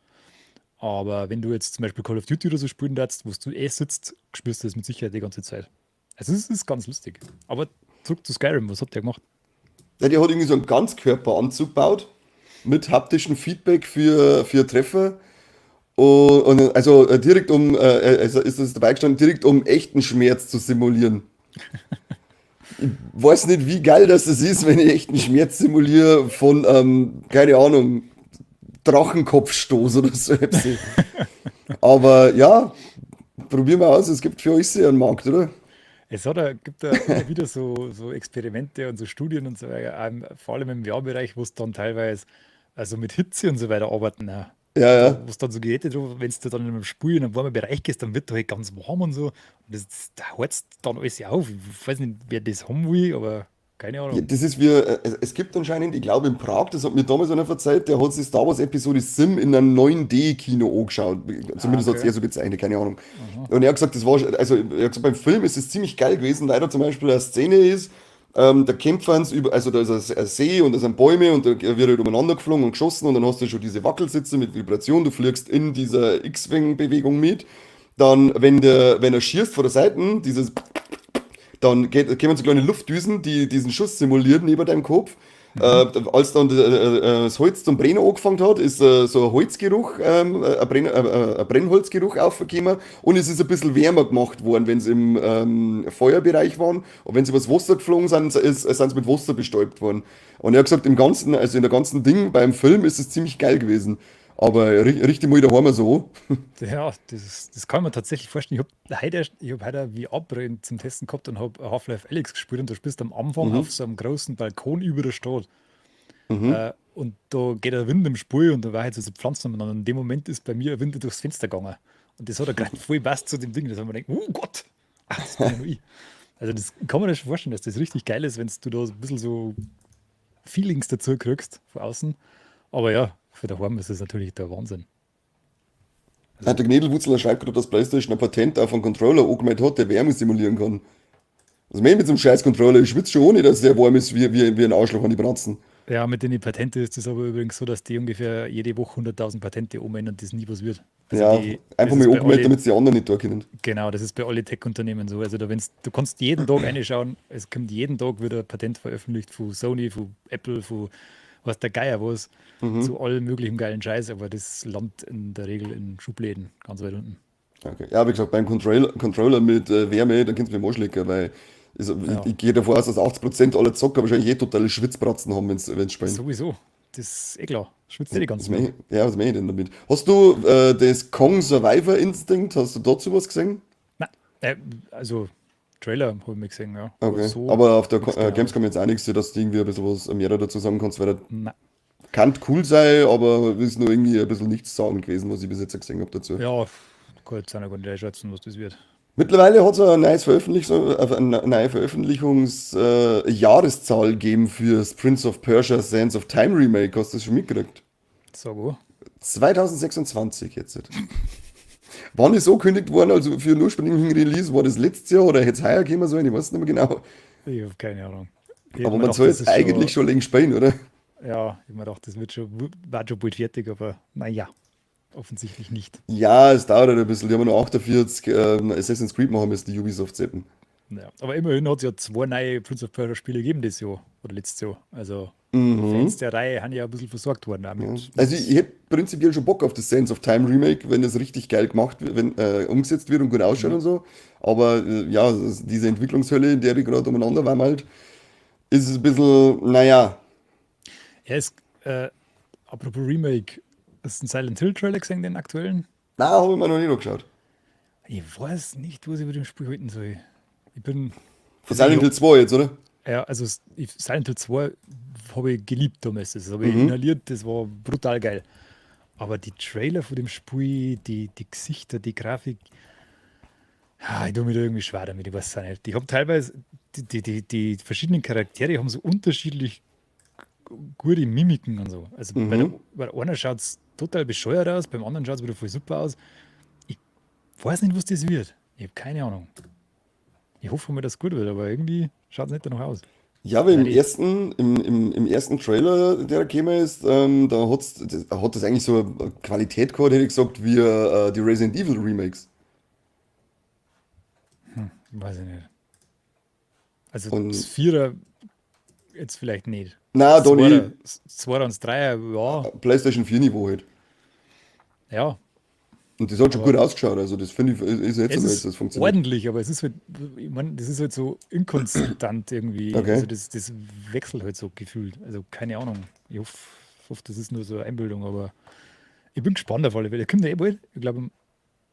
Aber wenn du jetzt zum Beispiel Call of Duty oder so spielen darfst, wo du sitzt, spürst du das mit Sicherheit die ganze Zeit. Also es ist ganz lustig. Aber zurück zu Skyrim, was habt ihr gemacht? Ja, die hat irgendwie so einen Ganzkörperanzug gebaut mit haptischem Feedback für Treffer. Und also direkt also ist das dabei gestanden, direkt um echten Schmerz zu simulieren. Ich weiß nicht, wie geil das ist, wenn ich echten Schmerz simuliere von, keine Ahnung, Drachenkopfstoß oder so. Aber ja, probieren wir aus, es gibt für euch sehr einen Markt, oder? Gibt da immer wieder so Experimente und so Studien und so weiter, vor allem im VR-Bereich, wo es dann teilweise also mit Hitze und so weiter arbeiten. Ja, ja. Wo es dann so Geräte drauf, wenn du dann in einem Spiel in einem warmen Bereich gehst, dann wird da halt ganz warm und so. Und da heizt dann alles auf. Ich weiß nicht, wer das haben will, aber keine Ja, Ahnung. das ist wie, es gibt anscheinend, ich glaube in Prag, das hat mir damals einer erzählt, der hat sich Star Wars Episode Sim in einem 9D-Kino angeschaut. Ah, Zumindest hat es okay. er so gezeichnet, keine Ahnung. Aha. Und er hat gesagt, also er hat gesagt, beim Film ist es ziemlich geil gewesen, weil da zum Beispiel eine Szene ist, da kämpfen sie über, also da ist ein See und da sind Bäume und da wird halt umeinander geflogen und geschossen und dann hast du schon diese Wackelsitze mit Vibration, du fliegst in dieser X-Wing-Bewegung mit. Dann, wenn er schießt von der Seite, dann kommen so kleine Luftdüsen, die diesen Schuss simulieren neben deinem Kopf. Mhm. Als dann das Holz zum Brennen angefangen hat, ist so ein Holzgeruch, ein Brennholzgeruch aufgekommen und es ist ein bisschen wärmer gemacht worden, wenn sie im Feuerbereich waren. Und wenn sie übers Wasser geflogen sind, sind sie mit Wasser bestäubt worden. Und er hat gesagt, im Ganzen, also in der ganzen Ding beim Film ist es ziemlich geil gewesen. Aber richtig mal daheim so. Ja, das kann man tatsächlich vorstellen. Ich hab heute eine VR-Brille zum Testen gehabt und habe Half-Life Alyx gespielt und du spielst am Anfang Mhm. auf so einem großen Balkon über der Stadt. Mhm. Und da geht der Wind im Spiel und da war halt so Pflanzen umeinander. Und in dem Moment ist bei mir ein Wind durchs Fenster gegangen. Und das hat er gerade voll passt zu dem Ding. Das haben wir gedacht, oh Gott, ach, das bin ja nur ich. Also das kann man sich schon vorstellen, dass das richtig geil ist, wenn du da so ein bisschen so Feelings dazu kriegst von außen. Aber ja, für daheim ist das natürlich der Wahnsinn. Der Also, Gnädelwutzler schreibt gerade, dass PlayStation ein Patent auf einen Controller angemeldet hat, der Wärme simulieren kann. Was meine ich mit so einem scheiß Controller? Ich schwitze schon ohne, dass der warm ist wie ein Arschloch an die Bratzen. ja, mit den Patenten ist es aber übrigens so, dass die ungefähr jede Woche 100.000 Patente umändern und das nie was wird. Also Ja, das einfach mal ist bei angemeldet, alle, damit die anderen nicht da können. genau, das ist bei alle Tech-Unternehmen so. Also du kannst jeden Tag reinschauen, es kommt jeden Tag wieder ein Patent veröffentlicht von Sony, von Apple, von was der Geier was, Mhm. zu allem möglichen geilen Scheiß, aber das landet in der Regel in Schubläden ganz weit unten. Okay. Ja, wie gesagt, beim Controller mit Wärme, da kannst du mir anschlecken, weil Ja, ich gehe davon aus, dass 80% aller Zocker wahrscheinlich totale Schwitzbratzen haben, wenn's spielen. sowieso. Das ist eh klar. Schwitzt eh die ganze Zeit. Ja, was meine ich denn damit? Hast du das Kong Survivor Instinct, hast du dazu was gesehen? Na, also Trailer habe ich mir gesehen, ja. Aber Okay. so Aber auf der nichts Gamescom genaues. jetzt auch nichts, dass du irgendwie ein bisschen was mehr dazu sagen kannst, weil der Na, kann cool sein, aber ist nur irgendwie ein bisschen nichts sagen gewesen, was ich bis jetzt gesehen habe dazu. ja, kann jetzt auch noch gar nicht einschätzen, was das wird. Mittlerweile hat es ein neues eine neue Veröffentlichungsjahreszahl gegeben für das Prince of Persia Sands of Time Remake. Hast du das schon mitgekriegt? Sag auch. 2026 jetzt. Wann ist so gekündigt worden, also für den ursprünglichen Release, war das letztes Jahr oder hätte es heuer kommen sollen? Ich weiß nicht mehr genau. Ich habe keine Ahnung. Ich hätte Aber mir man gedacht, soll das jetzt ist eigentlich schon, schon längst spielen, oder? ja, ich hab mir gedacht, das war schon bald fertig, aber naja, offensichtlich nicht. Ja, es dauert halt ein bisschen. Die haben noch 48 Assassin's Creed machen müssen, die Ubisoft seppen. Ja, aber immerhin hat es ja zwei neue Prince of Persia Spiele gegeben dieses Jahr oder letztes Jahr. Also die Mhm. Fans der Reihe haben ja ein bisschen versorgt worden Ja. damit. Also ich hätte prinzipiell schon Bock auf das Sands of Time Remake, wenn das richtig geil gemacht wird, wenn umgesetzt wird und gut ausschaut Ja, und so. Aber ja, diese Entwicklungshölle, in der die gerade umeinander waren halt, ist es ein bisschen, naja. ja apropos Remake, hast du den Silent Hill Trailer gesehen, den aktuellen? Na, habe ich mir noch nicht angeschaut. Ich weiß nicht, was ich über dem Spiel halten soll. Ich bin, Von also ich Silent hab, Hill 2 jetzt, oder? ja, also Silent Hill 2 habe ich geliebt damals. Das habe ich inhaliert, das war brutal geil. Aber die Trailer von dem Spiel, die Gesichter, die Grafik, ja, ich tue mich da irgendwie schwer damit, ich weiß auch nicht. Die haben teilweise, die verschiedenen Charaktere haben so unterschiedlich gute Mimiken und so. Also Mhm. bei der einen schaut es total bescheuert aus, beim anderen schaut es wieder voll super aus. Ich weiß nicht, was das wird. Ich habe keine Ahnung. Ich hoffe mal, dass es gut wird, aber irgendwie schaut es nicht danach aus. Ja, aber Weil die, im ersten Trailer, der da gekommen ist, da hat das eigentlich so eine Qualität gehabt, hätte ich gesagt, wie die Resident Evil Remakes. weiß ich nicht. Also das Und Vierer jetzt vielleicht nicht. na, da nicht. Das Zweier und das Dreier, ja, PlayStation 4 Niveau halt. ja, Und das hat schon gut aber ausgeschaut, also das finde ich, ist jetzt es einmal, jetzt ist das funktioniert. ordentlich, aber es ist halt, ich meine, das ist halt so inkonstant irgendwie. Also Okay. das wechselt halt so gefühlt. Also keine Ahnung. Ich hoffe, das ist nur so eine Einbildung, aber ich bin gespannt auf alle Fälle. Kommt ja eh bald, ich glaube am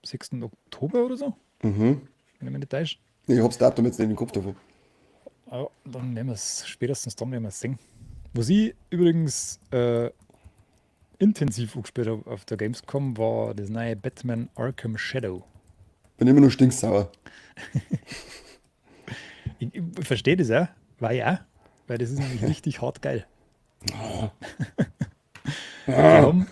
6. Oktober oder so, Mhm. wenn ich mich nicht täusche. Ich hab's Datum jetzt nicht im Kopf davon. Ja, dann werden wir es, spätestens dann werden wir es sehen. Was ich übrigens intensiv angespielt habe auf der Gamescom, war das neue Batman Arkham Shadow. Bin immer nur stinksauer. Ich verstehe das auch, war ja, weil das ist nämlich richtig hart geil. Die haben,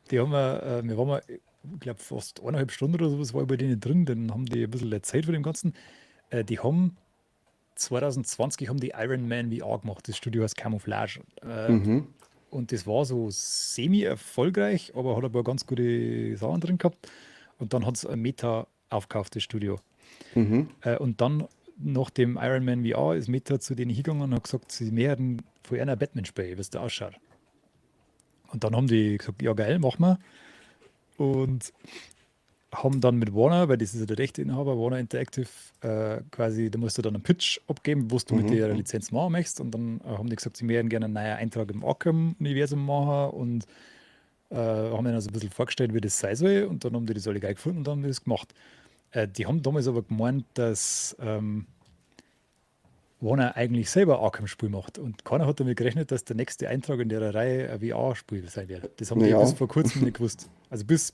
die haben, wir waren mal, ich glaube, fast 1,5 Stunden oder sowas war ich bei denen drin, dann haben die ein bisschen erzählt von dem Ganzen. Die haben 2020 haben die Iron Man VR gemacht, das Studio heißt Camouflage. Mhm. Und das war so semi-erfolgreich, aber hat ein paar ganz gute Sachen drin gehabt. Und dann hat es ein Meta aufgekauft, das Studio. Mhm. Und dann, nach dem Iron Man VR, ist Meta zu denen hingegangen und hat gesagt, sie werden von einer Batman spielen, wie es da ausschaut. Und dann haben die gesagt, ja geil, machen wir. Und haben dann mit Warner, weil das ist ja der Rechteinhaber, Warner Interactive, quasi, da musst du dann einen Pitch abgeben, was du mit der Mhm. Lizenz machen möchtest. Und dann haben die gesagt, sie möchten gerne einen neuen Eintrag im Arkham-Universum machen und haben ihnen also ein bisschen vorgestellt, wie das sein soll. Und dann haben die das alle geil gefunden und dann haben die das gemacht. Die haben damals aber gemeint, dass Warner eigentlich selber ein Arkham-Spiel macht. Und keiner hat damit gerechnet, dass der nächste Eintrag in der Reihe ein VR-Spiel sein wird. Das haben die bis Ja, vor kurzem nicht gewusst. Also bis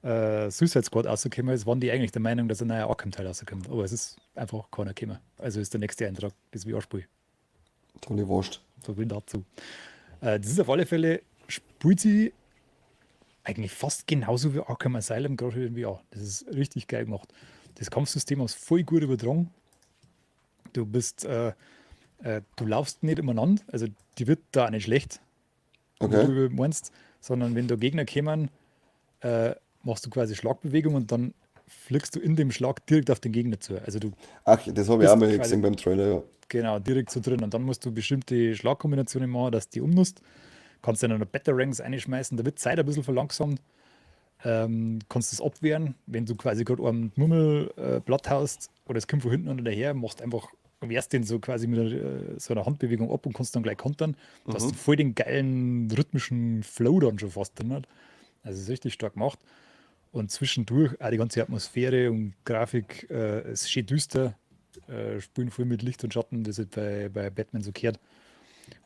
Suicide Squad rausgekommen ist, waren die eigentlich der Meinung, dass ein neuer Arkham-Teil rauskommt. Aber es ist einfach keiner gekommen. Also ist der nächste Eintrag das VR-Spiel. tolle Wurst. So viel dazu. Das ist auf alle Fälle, spielt sie eigentlich fast genauso wie Arkham Asylum, gerade in VR. Das ist richtig geil gemacht. Das Kampfsystem ist voll gut übertragen. Du bist, du laufst nicht umeinander, also die wird da auch nicht schlecht, wo Okay. du meinst, sondern wenn da Gegner kommen, machst du quasi Schlagbewegung und dann fliegst du in dem Schlag direkt auf den Gegner zu. Also du Ach, das habe ich auch bist mal quasi gesehen beim Trailer, ja. genau direkt so drin und dann musst du bestimmte Schlagkombinationen machen, dass du die umnutzt. Kannst dann noch Batarangs einschmeißen, da wird Zeit ein bisschen verlangsamt. Kannst das abwehren, wenn du quasi gerade einen Mummel platt haust oder es kommt von hinten oder daher, machst einfach, wehrst den so quasi mit so einer Handbewegung ab und kannst dann gleich kontern. Da hast du Mhm. voll den geilen rhythmischen Flow dann schon fast drin. Hat. Also es ist richtig stark gemacht. Und zwischendurch auch die ganze Atmosphäre und Grafik, es ist schön düster, spielen voll mit Licht und Schatten, das ist bei Batman so gehört.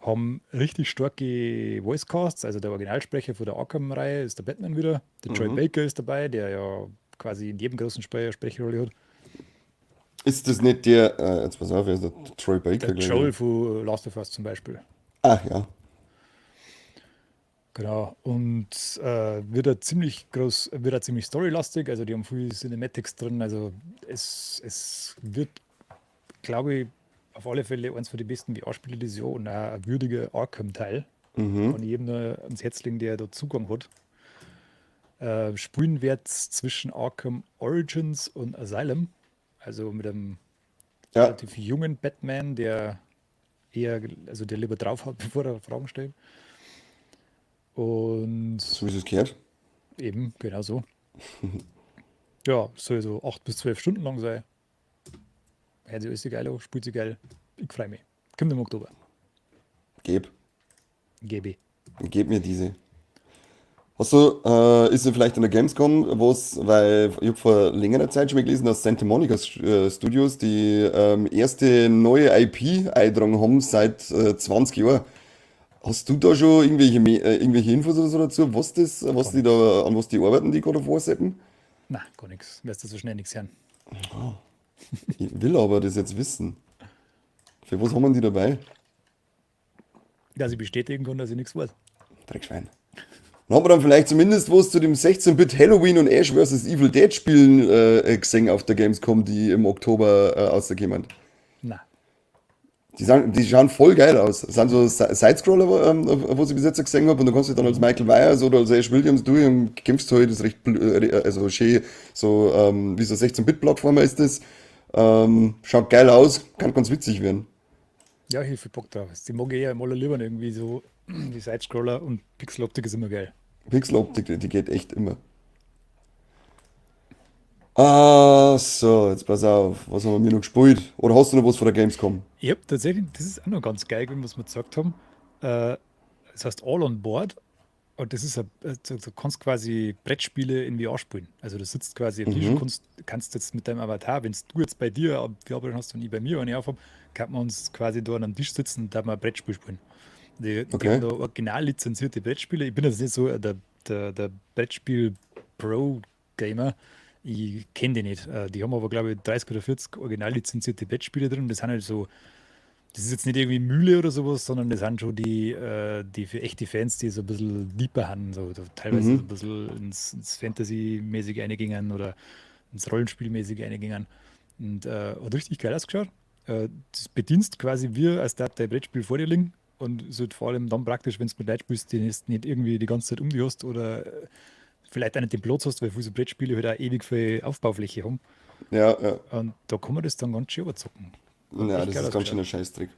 Haben richtig starke Voicecasts, also der Originalsprecher von der Arkham-Reihe ist der Batman wieder. Der Troy Mhm. Baker ist dabei, der ja quasi in jedem großen Spiel eine Sprechrolle hat. Ist das nicht der, jetzt pass auf, wer ist der Troy Der Baker, glaube Joel ich. von Last of Us zum Beispiel. Ach ja. Genau. Und wird er ziemlich groß, wird er ziemlich storylastig, also die haben viel Cinematics drin, also es wird, glaube ich, auf alle Fälle eines von den besten VR-Spiele dieses Jahr und auch ein würdiger Arkham-Teil. Mhm. Kann ich jedem nur ans Herz legen, der da Zugang hat. Spielen wird zwischen Arkham Origins und Asylum, also mit einem Ja, relativ jungen Batman, der eher, also der lieber drauf hat, bevor er Fragen stellt. Und so wie es gehört. eben, genau so. Ja, soll so 8 bis 12 Stunden lang sein. Hört sich alles geil an, spielt sich geil. Ich freue mich. Kommt im Oktober. Geb. GB. Geb mir diese. Hast du, ist ja vielleicht an der Gamescom was, weil ich habe vor längerer Zeit schon mal gelesen, dass Santa Monica Studios die erste neue IP eingetragen haben seit 20 Jahren. Hast du da schon irgendwelche Infos oder so dazu, was Gar die nichts. da, an was die arbeiten, die gerade vorsetzen? Na, gar nichts. Wirst du so schnell nichts hören. Ich will aber das jetzt wissen. Für was haben wir die dabei? Dass ich bestätigen kann, dass ich nichts weiß. Dreckschwein. Dann haben wir dann vielleicht zumindest was zu dem 16-Bit Halloween und Ash vs. Evil Dead Spielen gesehen auf der Gamescom, die im Oktober rausgekommen. Na, Die schauen voll geil aus. Das sind so Sidescroller, was ich bis jetzt gesehen habe. Und du kannst dich dann als Michael Myers oder als Ash Williams durch und kämpfst halt. Das ist recht, also schön, so wie so 16-Bit-Plattformer ist das. Schaut geil aus, kann ganz witzig werden. ja, ich hab viel Bock drauf. Die mag ich eher im allerliebsten irgendwie so. Die Sidescroller und Pixeloptik ist immer geil. Pixeloptik, die geht echt immer. Ah, so, jetzt pass auf. Was haben wir mir noch gespielt? Oder hast du noch was von der Gamescom? Ich hab tatsächlich, das ist auch noch ganz geil, was wir gesagt haben. Äh, Das heißt All on Board. Und das ist du kannst quasi Brettspiele in VR spielen. Also du sitzt quasi am Tisch und Mhm, kannst jetzt mit deinem Avatar, wenn du jetzt bei dir am VR hast und ich bei mir, wenn ich aufhab, kann man uns quasi da an einem Tisch sitzen und da mal ein Brettspiel spielen. Die haben okay. da original lizenzierte Brettspiele. Ich bin jetzt nicht so der Brettspiel-Pro-Gamer. Ich kenne die nicht. Die haben aber, glaube ich, 30 oder 40 original lizenzierte Brettspiele drin. Das sind halt so, das ist jetzt nicht irgendwie Mühle oder sowas, sondern das sind schon die für echte Fans, die so ein bisschen deeper haben, so teilweise so ein Mhm. bisschen ins Fantasy-mäßige eingingen oder ins Rollenspielmäßige eingingen. Und hat richtig geil ausgeschaut. Das bedienst quasi wir, als darf dein Brettspiel vor dir liegen und es wird vor allem dann praktisch, wenn du mit Leuten spielst, die nicht irgendwie die ganze Zeit um dich hast oder vielleicht auch nicht den Platz hast, weil viele so Brettspiele halt auch ewig viel Aufbaufläche haben. Ja, ja. Und da kann man das dann ganz schön überzocken. Hat Ja, echt das geil ist ganz schön ausgeschaut. ein Scheißtrick.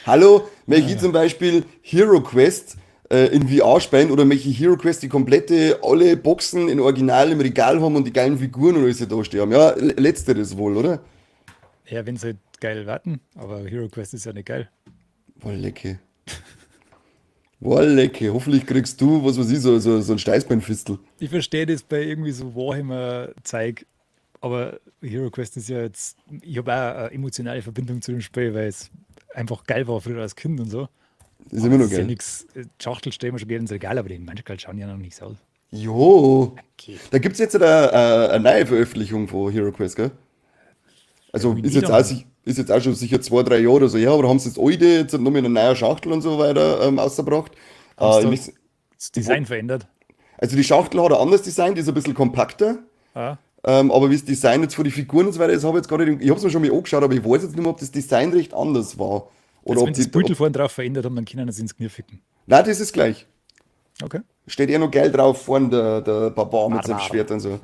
Hallo, möchte ich zum Beispiel Hero Quest in VR spielen oder möchte ich Hero Quest die komplette, alle Boxen in Original im Regal haben und die geilen Figuren und alles da stehen haben? Ja, letzteres wohl, oder? Ja, wenn sie halt geil warten, aber Hero Quest ist ja nicht geil. Boah, lecke. Boah, lecke. Hoffentlich kriegst du, was weiß ich, so ein Steißbeinfistel. Ich verstehe das bei irgendwie so Warhammer-Zeug, aber Hero Quest ist ja jetzt, ich habe auch eine emotionale Verbindung zu dem Spiel, weil es einfach geil war früher als Kind und so. Ist Aber immer es noch ist ja geil. nichts, Schachtel stellen wir schon gerne ins Regal, aber die manchmal schauen ja noch nicht so aus. Jo. Okay. Da gibt es jetzt eine neue Veröffentlichung von Hero Quest, gell? Ja, Also will ich dann. ist jetzt auch schon sicher 2, 3 Jahre oder so her, aber da haben sie jetzt alte, jetzt noch mit einer neuen Schachtel und so weiter ausgebracht. Haben sie Ich da möcht- das ich wo- Design verändert? also die Schachtel hat ein anderes Design, die ist ein bisschen kompakter. Ah, Aber wie das Design jetzt von den Figuren und so weiter ist, habe ich jetzt gerade, ich habe es mir schon mal angeschaut, aber ich weiß jetzt nicht mehr, ob das Design recht anders war. Oder also wenn ob sie das die, Beutel ob, vorne drauf verändert haben, dann können sie ins Knie ficken. nein, das ist gleich. Okay. Steht eher noch geil drauf, vorne der Barbar mit seinem Barbar. Schwert und so.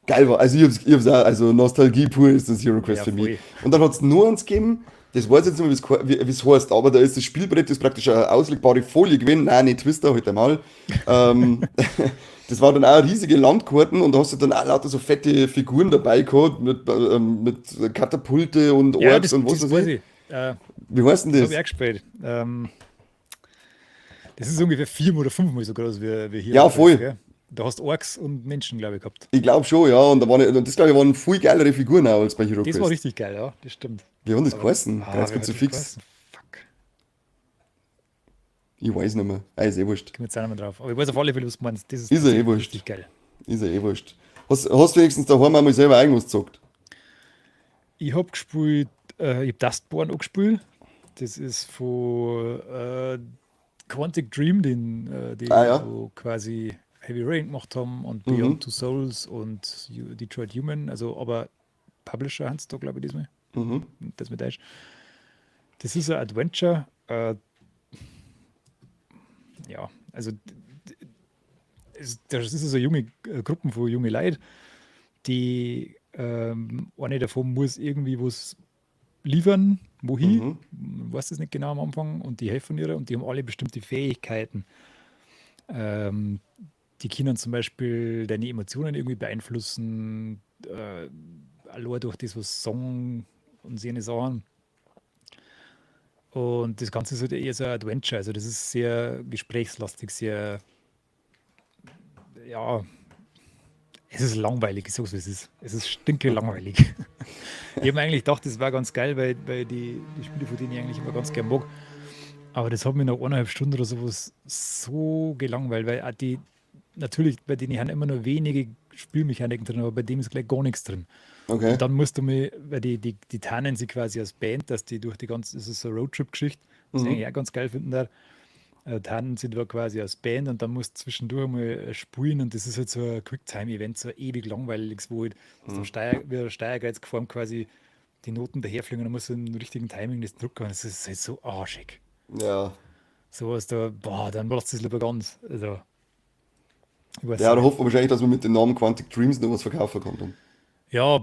Geil war. Also ich hab's auch, also Nostalgie pur ist das Hero Quest Ja, für mich. voll. Und dann hat es nur eins gegeben, das weiß ich jetzt nicht mehr, wie es heißt, aber da ist das Spielbrett, das ist praktisch eine auslegbare Folie gewesen. Nein, nicht Twister, halt einmal. Ähm, das war dann auch riesige Landkarten und da hast du dann auch lauter so fette Figuren dabei gehabt, mit Katapulte und Ja, Orks und was das weiß weiß ich. ich. Wie heißt denn Das habe ich das? auch gespielt. Das ist ungefähr viermal oder fünfmal so groß wie Hero Ja, Quest, voll. gell? Da hast Orks und Menschen, glaube ich, gehabt. Ich glaube schon, ja. Und das glaube ich waren viel geilere Figuren auch als bei Hero Das war Quest. richtig geil, ja, das stimmt. Wie haben das Aber, geheißen? wie hat das Kreuzkruzifix? geheißen? Fuck, Ich weiß nicht mehr. Ah, ist eh wurscht. komm jetzt auch nicht mehr drauf. Aber ich weiß auf alle Fälle, was du meinst. Das ist Ist ja eh tatsächlich wurscht. richtig geil. Ist ja eh wurscht. Hast du wenigstens daheim einmal selber irgendwas gezockt? Ich habe gespielt, ich habe Dustborn auch gespielt. Das ist von Quantic Dream, Ah die ja. so quasi Heavy Rain gemacht haben und Mhm. Beyond Two Souls und Detroit Human. Also, aber Publisher haben es da, glaube ich, diesmal. Mhm. Das mit Deutsch. Das ist ein Adventure. Ja, also das ist so eine junge Gruppen von junge Leuten, die eine davon muss irgendwie was liefern, wohin, Mhm. weiß das nicht genau am Anfang, und die helfen ihr und die haben alle bestimmte Fähigkeiten. Ähm, Die können zum Beispiel deine Emotionen irgendwie beeinflussen, allein durch das, was Song und so eine Sachen. Und das Ganze ist halt eher so ein Adventure. Also das ist sehr gesprächslastig, sehr, ja, es ist langweilig, ich sag's wie es ist. Es ist stinke langweilig. Ich habe mir eigentlich gedacht, das war ganz geil, weil die Spiele, von denen ich eigentlich immer ganz gern mag. Aber das hat mich nach 1,5 Stunden oder sowas so gelangweilt, weil auch natürlich, bei denen haben immer nur wenige Spielmechaniken drin, aber bei dem ist gleich gar nichts drin. Okay. Und dann musst du mir, weil die tarnen sie quasi als Band, dass die durch die ganze, das ist so eine Roadtrip-Geschichte, was ich Mhm. eigentlich auch ganz geil finden da. Tarnen sie da quasi als Band und dann musst du zwischendurch mal spielen und das ist halt so ein Quicktime-Event, so ein ewig langweiliges, wo halt aus dem wie ein Steuerkreuz geformt quasi die Noten daherfliegen und dann musst du im richtigen Timing das drücken und das ist halt so arschig. Ja. Sowas da, boah, dann machst du es lieber ganz. Also, ich weiß Ja, da nicht. hofft man wahrscheinlich, dass man mit dem Namen Quantic Dreams noch was verkaufen kann. Dann. Ja,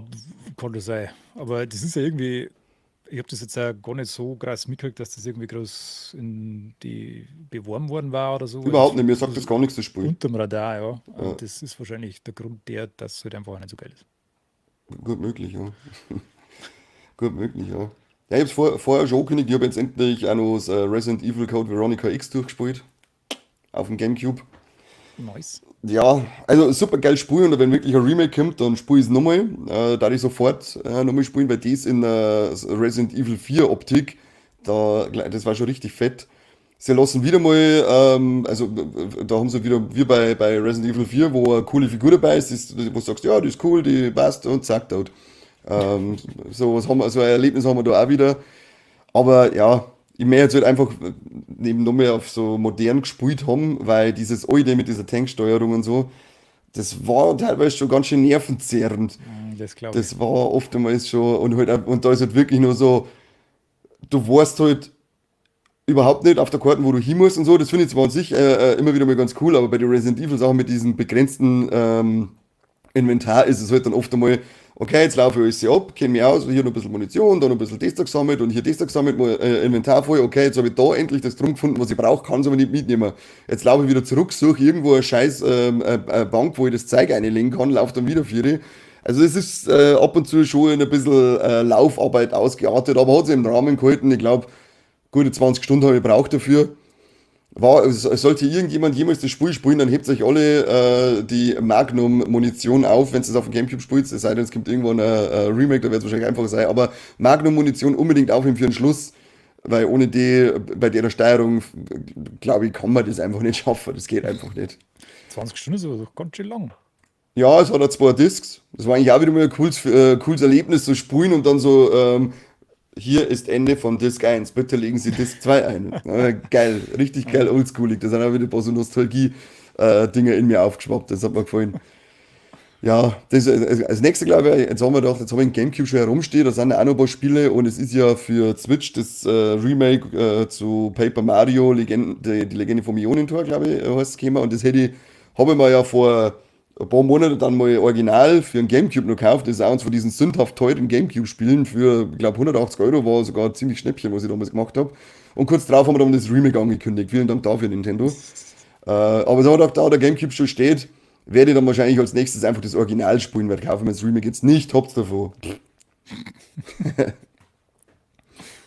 kann das sein. Aber das ist ja irgendwie, ich habe das jetzt ja gar nicht so krass mitgekriegt, dass das irgendwie groß in die beworben worden war oder so. Also Überhaupt das, nicht, mir das sagt das ist gar nichts, das Spiel. unterm Radar, ja. Ja, Und das ist wahrscheinlich der Grund dass es halt einfach auch nicht so geil ist. gut möglich, ja. Gut möglich, ja. Ja, ich hab's vorher schon angekündigt, ich habe jetzt endlich auch noch das Resident Evil Code Veronica X durchgespielt. Auf dem Gamecube. Nice. Ja, also super geil spielen und wenn wirklich ein Remake kommt, dann spiele ich es nochmal. Da ich sofort nochmal spielen, weil das in Resident Evil 4 Optik, das war schon richtig fett. Sie lassen wieder mal, da haben sie wieder, wie bei Resident Evil 4, wo eine coole Figur dabei ist, wo du sagst, ja, die ist cool, die passt und zack, out. So ein Erlebnis haben wir da auch wieder. Aber ja, ich möchte jetzt halt einfach neben nochmal auf so modern gespielt haben, weil dieses alte mit dieser Tanksteuerung und so, das war teilweise schon ganz schön nervenzehrend. Das glaube ich. Das war oftmals schon, und da ist halt wirklich nur so, du weißt halt überhaupt nicht auf der Karte, wo du hin musst und so. Das finde ich zwar an sich immer wieder mal ganz cool, aber bei den Resident Evil Sachen mit diesem begrenzten Inventar ist es halt dann oft einmal, okay, jetzt laufe ich alles ab, kenne mich aus, hier noch ein bisschen Munition, da noch ein bisschen das da gesammelt und hier das da gesammelt, mal, Inventar voll, okay, jetzt habe ich da endlich das drum gefunden, was ich brauche, kann es aber nicht mitnehmen. Jetzt laufe ich wieder zurück, suche irgendwo eine scheiß Bank, wo ich das Zeug einlegen kann, laufe dann wieder für die. Also es ist ab und zu schon in ein bisschen Laufarbeit ausgeartet, aber hat sich im Rahmen gehalten. Ich glaube, gute 20 Stunden habe ich gebraucht dafür. Sollte irgendjemand jemals das Spiel spielen, dann hebt euch alle die Magnum-Munition auf, wenn es das auf dem Gamecube spielt. Es sei denn, es gibt irgendwo ein Remake, da wird es wahrscheinlich einfacher sein. Aber Magnum-Munition unbedingt aufheben für den Schluss, weil ohne die, bei der Steuerung, glaube ich, kann man das einfach nicht schaffen. Das geht einfach nicht. 20 Stunden ist aber doch ganz schön lang. Ja, es hat auch zwei Discs. Das war eigentlich auch wieder mal ein cooles Erlebnis, so spulen und dann so, hier ist Ende von Disc 1, bitte legen Sie Disc 2 ein. Geil, richtig geil, oldschoolig. Da sind auch wieder ein paar so Nostalgie-Dinge in mir aufgeschwappt, das hat mir gefallen. Ja, als nächstes glaube ich, jetzt haben wir gedacht, jetzt haben wir einen Gamecube schon herumstehen, da sind ja auch noch ein paar Spiele und es ist ja für Switch das Remake zu Paper Mario, die Legende vom Ionentor, glaube ich, heißt es gekommen. Und das habe ich mir ja vor ein paar Monaten dann mal original für einen Gamecube noch gekauft. Das ist auch eins von diesen sündhaft teuren Gamecube-Spielen für, ich glaube, 180 Euro war sogar ziemlich Schnäppchen, was ich damals gemacht habe. Und kurz drauf haben wir dann das Remake angekündigt. Vielen Dank dafür, Nintendo. Aber so hat da der Gamecube schon steht, werde ich dann wahrscheinlich als nächstes einfach das Original spielen, weil kaufen wir das Remake jetzt nicht, habt's davon.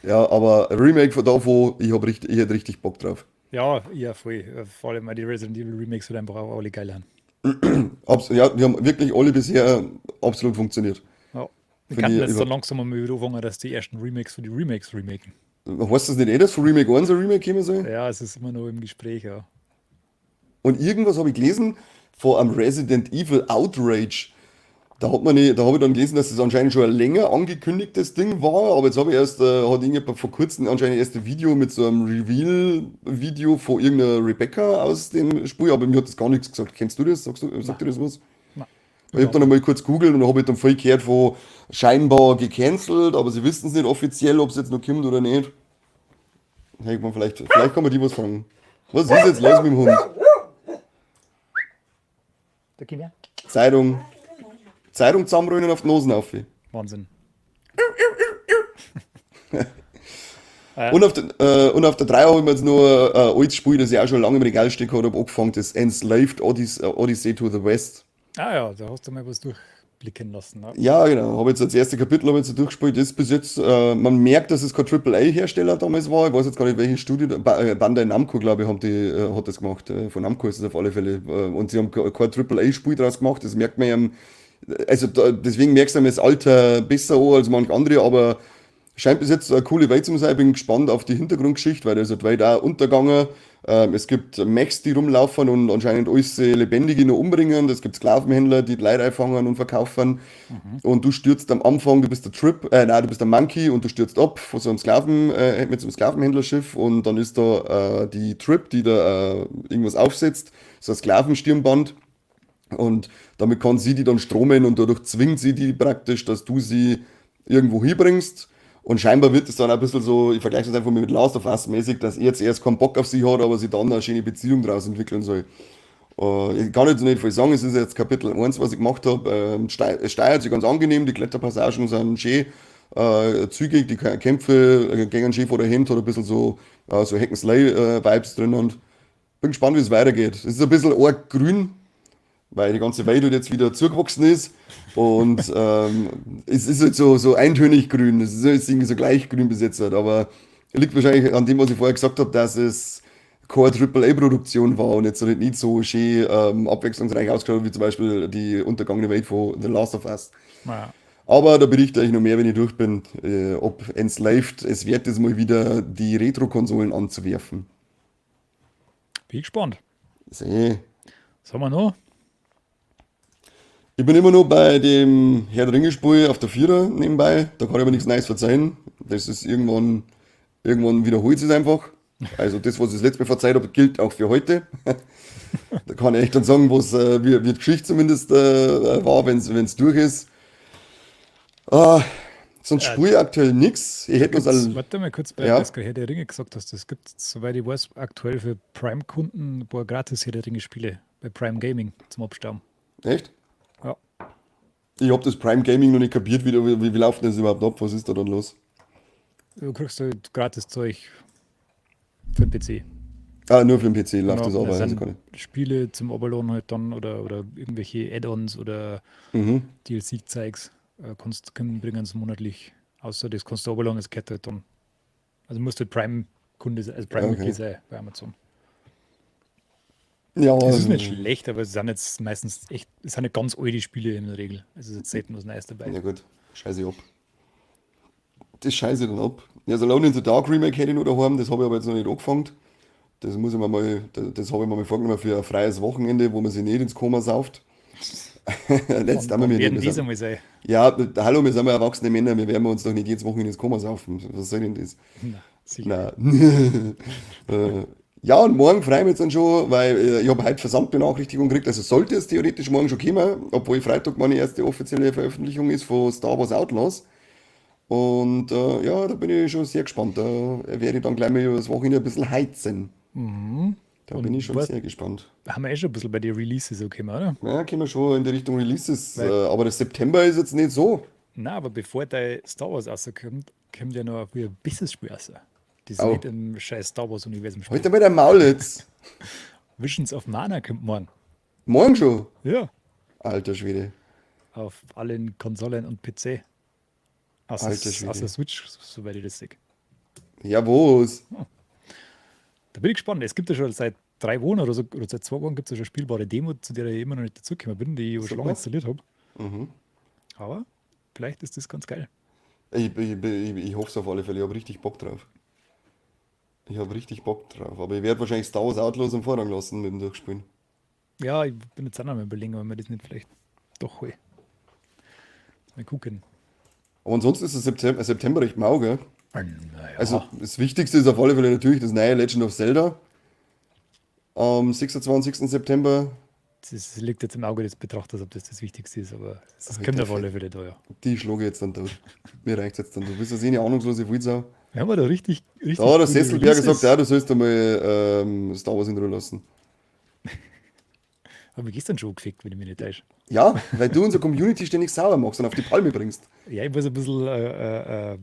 Ja, aber Remake von davon, ich hätte richtig Bock drauf. Ja, ja, voll. Vor allem die Resident Evil Remakes sind einfach auch alle geil an. Ja, die haben wirklich alle bisher absolut funktioniert. Ja. Wir Finde könnten ich, jetzt dann langsam mal wieder anfangen, dass die ersten Remakes für die Remakes remaken. heißt das nicht dass von Remake 1 ein Remake kommen soll? Ja, es ist immer noch im Gespräch, ja. Und irgendwas habe ich gelesen von einem Resident Evil Outrage. Da habe ich dann gelesen, dass das anscheinend schon ein länger angekündigtes Ding war, aber jetzt habe ich erst, hat irgendjemand vor kurzem anscheinend erst ein Video mit so einem Reveal-Video von irgendeiner Rebecca aus dem Spiel, aber mir hat das gar nichts gesagt. Kennst du das? Sagt dir das was? Nein. Ich habe dann einmal kurz googelt und habe dann voll gehört von scheinbar gecancelt, aber sie wissen es nicht offiziell, ob es jetzt noch kommt oder nicht. Hey, vielleicht kann man die was fragen. Was ist jetzt los mit dem Hund? Da gehen wir. Zeitung zusammenrollen und auf die Nosen auf. Wahnsinn. Und auf der 3 habe ich mir jetzt nur ein altes Spiel, das ich auch schon lange im Regal stehen habe, angefangen, das Enslaved Odyssey to the West. Ah ja, da hast du mal was durch. blicken lassen. Ne? Ja, genau. Habe jetzt das erste Kapitel habe ich jetzt durchgespielt. Das ist bis jetzt, man merkt, dass es kein AAA-Hersteller damals war. Ich weiß jetzt gar nicht, welche Studio. Bandai Namco, glaube ich, hat das gemacht. Von Namco ist es auf alle Fälle. Und sie haben kein AAA-Spiel draus gemacht. Das merkt man ja. Also deswegen merkst du das Alter besser an als manche andere, aber scheint bis jetzt eine coole Welt zu sein. Ich bin gespannt auf die Hintergrundgeschichte, weil da ist halt weit auch untergegangen. Es gibt Mechs, die rumlaufen und anscheinend alles Lebendige noch umbringen. Es gibt Sklavenhändler, die Leute einfangen und verkaufen. Und du stürzt am Anfang, du bist der du bist der Monkey und du stürzt ab von so einem mit so einem Sklavenhändlerschiff und dann ist da die Trip, die da irgendwas aufsetzt, so ein Sklavenstirnband. Und damit kann sie die dann stromen und dadurch zwingt sie die praktisch, dass du sie irgendwo hinbringst. Und scheinbar wird es dann ein bisschen so, ich vergleiche das einfach mal mit Last of Us mäßig, dass er jetzt erst keinen Bock auf sie hat, aber sie dann eine schöne Beziehung daraus entwickeln soll. Ich kann jetzt nicht viel sagen, es ist jetzt Kapitel 1, was ich gemacht habe. Es steuert sich ganz angenehm, die Kletterpassagen sind schön zügig, die Kämpfe gehen schön vor der Hand, hat ein bisschen so Hack-and-Slay-Vibes drin und bin gespannt, wie es weitergeht. Es ist ein bisschen arg grün, weil die ganze Welt jetzt wieder zugewachsen ist und es ist halt so eintönig grün, es ist jetzt irgendwie so gleich grün bis jetzt halt, aber liegt wahrscheinlich an dem, was ich vorher gesagt habe, dass es keine AAA-Produktion war und jetzt halt nicht so schön abwechslungsreich ausgeschaut wie zum Beispiel die untergangene Welt von The Last of Us. Ja. Aber da berichte ich noch mehr, wenn ich durch bin, ob Enslaved es wert ist, mal wieder die Retro-Konsolen anzuwerfen. Bin ich gespannt. Seh. Was haben wir noch? Ich bin immer noch bei dem Herr der Ringe-Spiel auf der Vierer nebenbei. Da kann ich aber nichts Neues verzeihen. Das ist irgendwann wiederholt es einfach. Also das, was ich das letzte Mal verzeiht habe, gilt auch für heute. Da kann ich echt dann sagen, wie die Geschichte zumindest war, wenn es durch ist. Sonst spiele ich aktuell nichts. Ich hätte Warte mal kurz, bei Ja. das Herr der Ringe gesagt hast, das gibt, soweit ich weiß, aktuell für Prime-Kunden ein paar gratis Herr der Ringe-Spiele bei Prime Gaming zum Abstauben. Echt? Ja. Ich habe das Prime Gaming noch nicht kapiert, wie läuft das überhaupt ab? Was ist da dann los? Du kriegst halt gratis Zeug für den PC. Nur für den PC läuft das Genau, aber. das Also sind kann Spiele zum Oberlohn halt dann oder irgendwelche Add-ons oder ich. Mhm. DLC-Zeugs können bringen sie monatlich. Außer das kannst du Oberlohn, das gehört halt dann. Also musst du halt Prime-Kunde sein, also Prime-Mitglied sein bei Amazon. Ja, Es ist also, nicht schlecht, aber es sind jetzt meistens echt, es sind nicht ganz alte Spiele in der Regel. Also es ist jetzt selten was Neues dabei. ja gut, scheiße ab. Das scheiße dann ab. Ja, so Alone in the Dark Remake hätte ich noch daheim, das habe ich aber jetzt noch nicht angefangen. Das muss ich mir mal, das habe ich mir mal vorgenommen für ein freies Wochenende, wo man sich nicht ins Koma sauft. Letzt haben wir mir werden nicht. die einmal sein. Ja, hallo, wir sind ja erwachsene Männer, wir werden uns doch nicht jedes Wochenende ins Koma saufen. Was soll denn das? Na, sicher. Nein. Ja, und morgen freue ich mich jetzt dann schon, weil ich habe heute Versandbenachrichtigung gekriegt, also sollte es theoretisch morgen schon kommen, obwohl Freitag meine erste offizielle Veröffentlichung ist von Star Wars Outlaws. Und ja, da bin ich schon sehr gespannt. Da werde ich dann gleich mal über das Wochenende ein bisschen heizen. Da bin ich schon was- sehr gespannt. Haben wir schon ein bisschen bei den Releases okay, oder? Ja, können wir schon in die Richtung Releases, Weil- aber der September ist jetzt nicht so. Na, aber bevor der Star Wars rauskommt, kommt ja noch ein Business-Spiel raus. Das Oh. nicht im scheiß Star Wars-Universum spielt. Halt einmal dein Maul jetzt. Visions of Mana kommt morgen. Morgen schon. Ja. Alter Schwede. Auf allen Konsolen und PC. Alter Schwede. Außer Switch, soweit ich das sehe. Ja, wo's? Da bin ich gespannt. Es gibt ja schon seit 3 Wochen oder seit 2 Wochen gibt es ja schon spielbare Demo, zu der ich immer noch nicht dazugekommen bin, die ich schon lange installiert habe. Aber vielleicht ist das ganz geil. Ich hoffe es auf alle Fälle. Ich habe richtig Bock drauf. Ich habe richtig Bock drauf. Aber ich werde wahrscheinlich Star Wars Outlaws im Vorrang lassen mit dem Durchspielen. Ja, ich bin jetzt auch noch mal überlegen, ob man das nicht vielleicht doch hol. Mal gucken. Aber ansonsten ist der September recht mau, gell? Naja, Also das Wichtigste ist auf alle Fälle natürlich das neue Legend of Zelda. Am 26. September. das liegt jetzt im Auge des Betrachters, ob das das Wichtigste ist, aber es Alter, kommt auf alle Fälle da, ja. Die schlage ich jetzt dann durch. Mir reicht jetzt dann. Du bist ja eh eine ahnungslose Wildsau. Wir haben da richtig Da hat der gute Sesselberger Releases. gesagt, ja, du sollst einmal Star Wars in Ruhe lassen. Habe ich gestern schon gefickt, wenn ich mich nicht täusche. Ja, weil du unsere Community ständig sauer machst und auf die Palme bringst. Ja, ich muss ein bisschen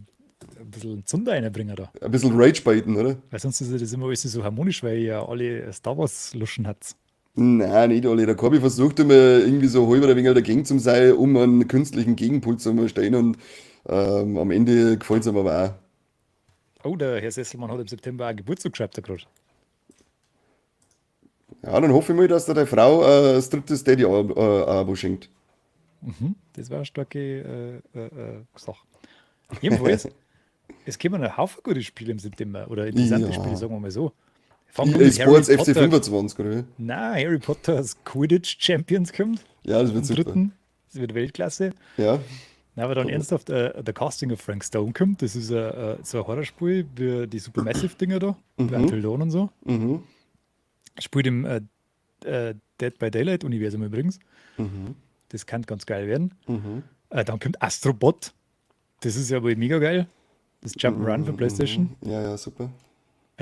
Zunder reinbringen da. Ein bisschen Rage baiten, oder? Weil sonst ist das immer alles so harmonisch, weil ihr ja alle Star Wars luschen habt. Nein, nicht alle. Der Corby versucht immer irgendwie so halb oder weniger dagegen zu sein, um einen künstlichen Gegenpol zu stehen und am Ende gefällt es ihm aber auch. Oh, der Herr Sesselmann hat im September auch Geburtstag geschafft, gerade. Ja, dann hoffe ich mal, dass da deine Frau das dritte Steady-Abo schenkt. Das war eine starke Sache. Jedenfalls, es kommen ein Haufen gute Spiele im September oder interessante Spiele, Ja. sagen wir mal so. Fangen wir an EA mit Harry Sports FC Potter. 25, oder wie? Na, Harry Potter's Quidditch Champions kommt Ja, das wird am super. dritten. Das wird Weltklasse. Ja. Na, aber dann ernsthaft, der Casting of Frank Stone kommt. Das ist so ein Horrorspiel wie die Supermassive-Dinger da, wie Until Dawn und so. Mhm. Spielt im Dead by Daylight-Universum übrigens. Das kann ganz geil werden. Dann kommt Astrobot. Das ist ja wohl mega geil. Das Jump'n'Run für PlayStation. Ja, ja, super.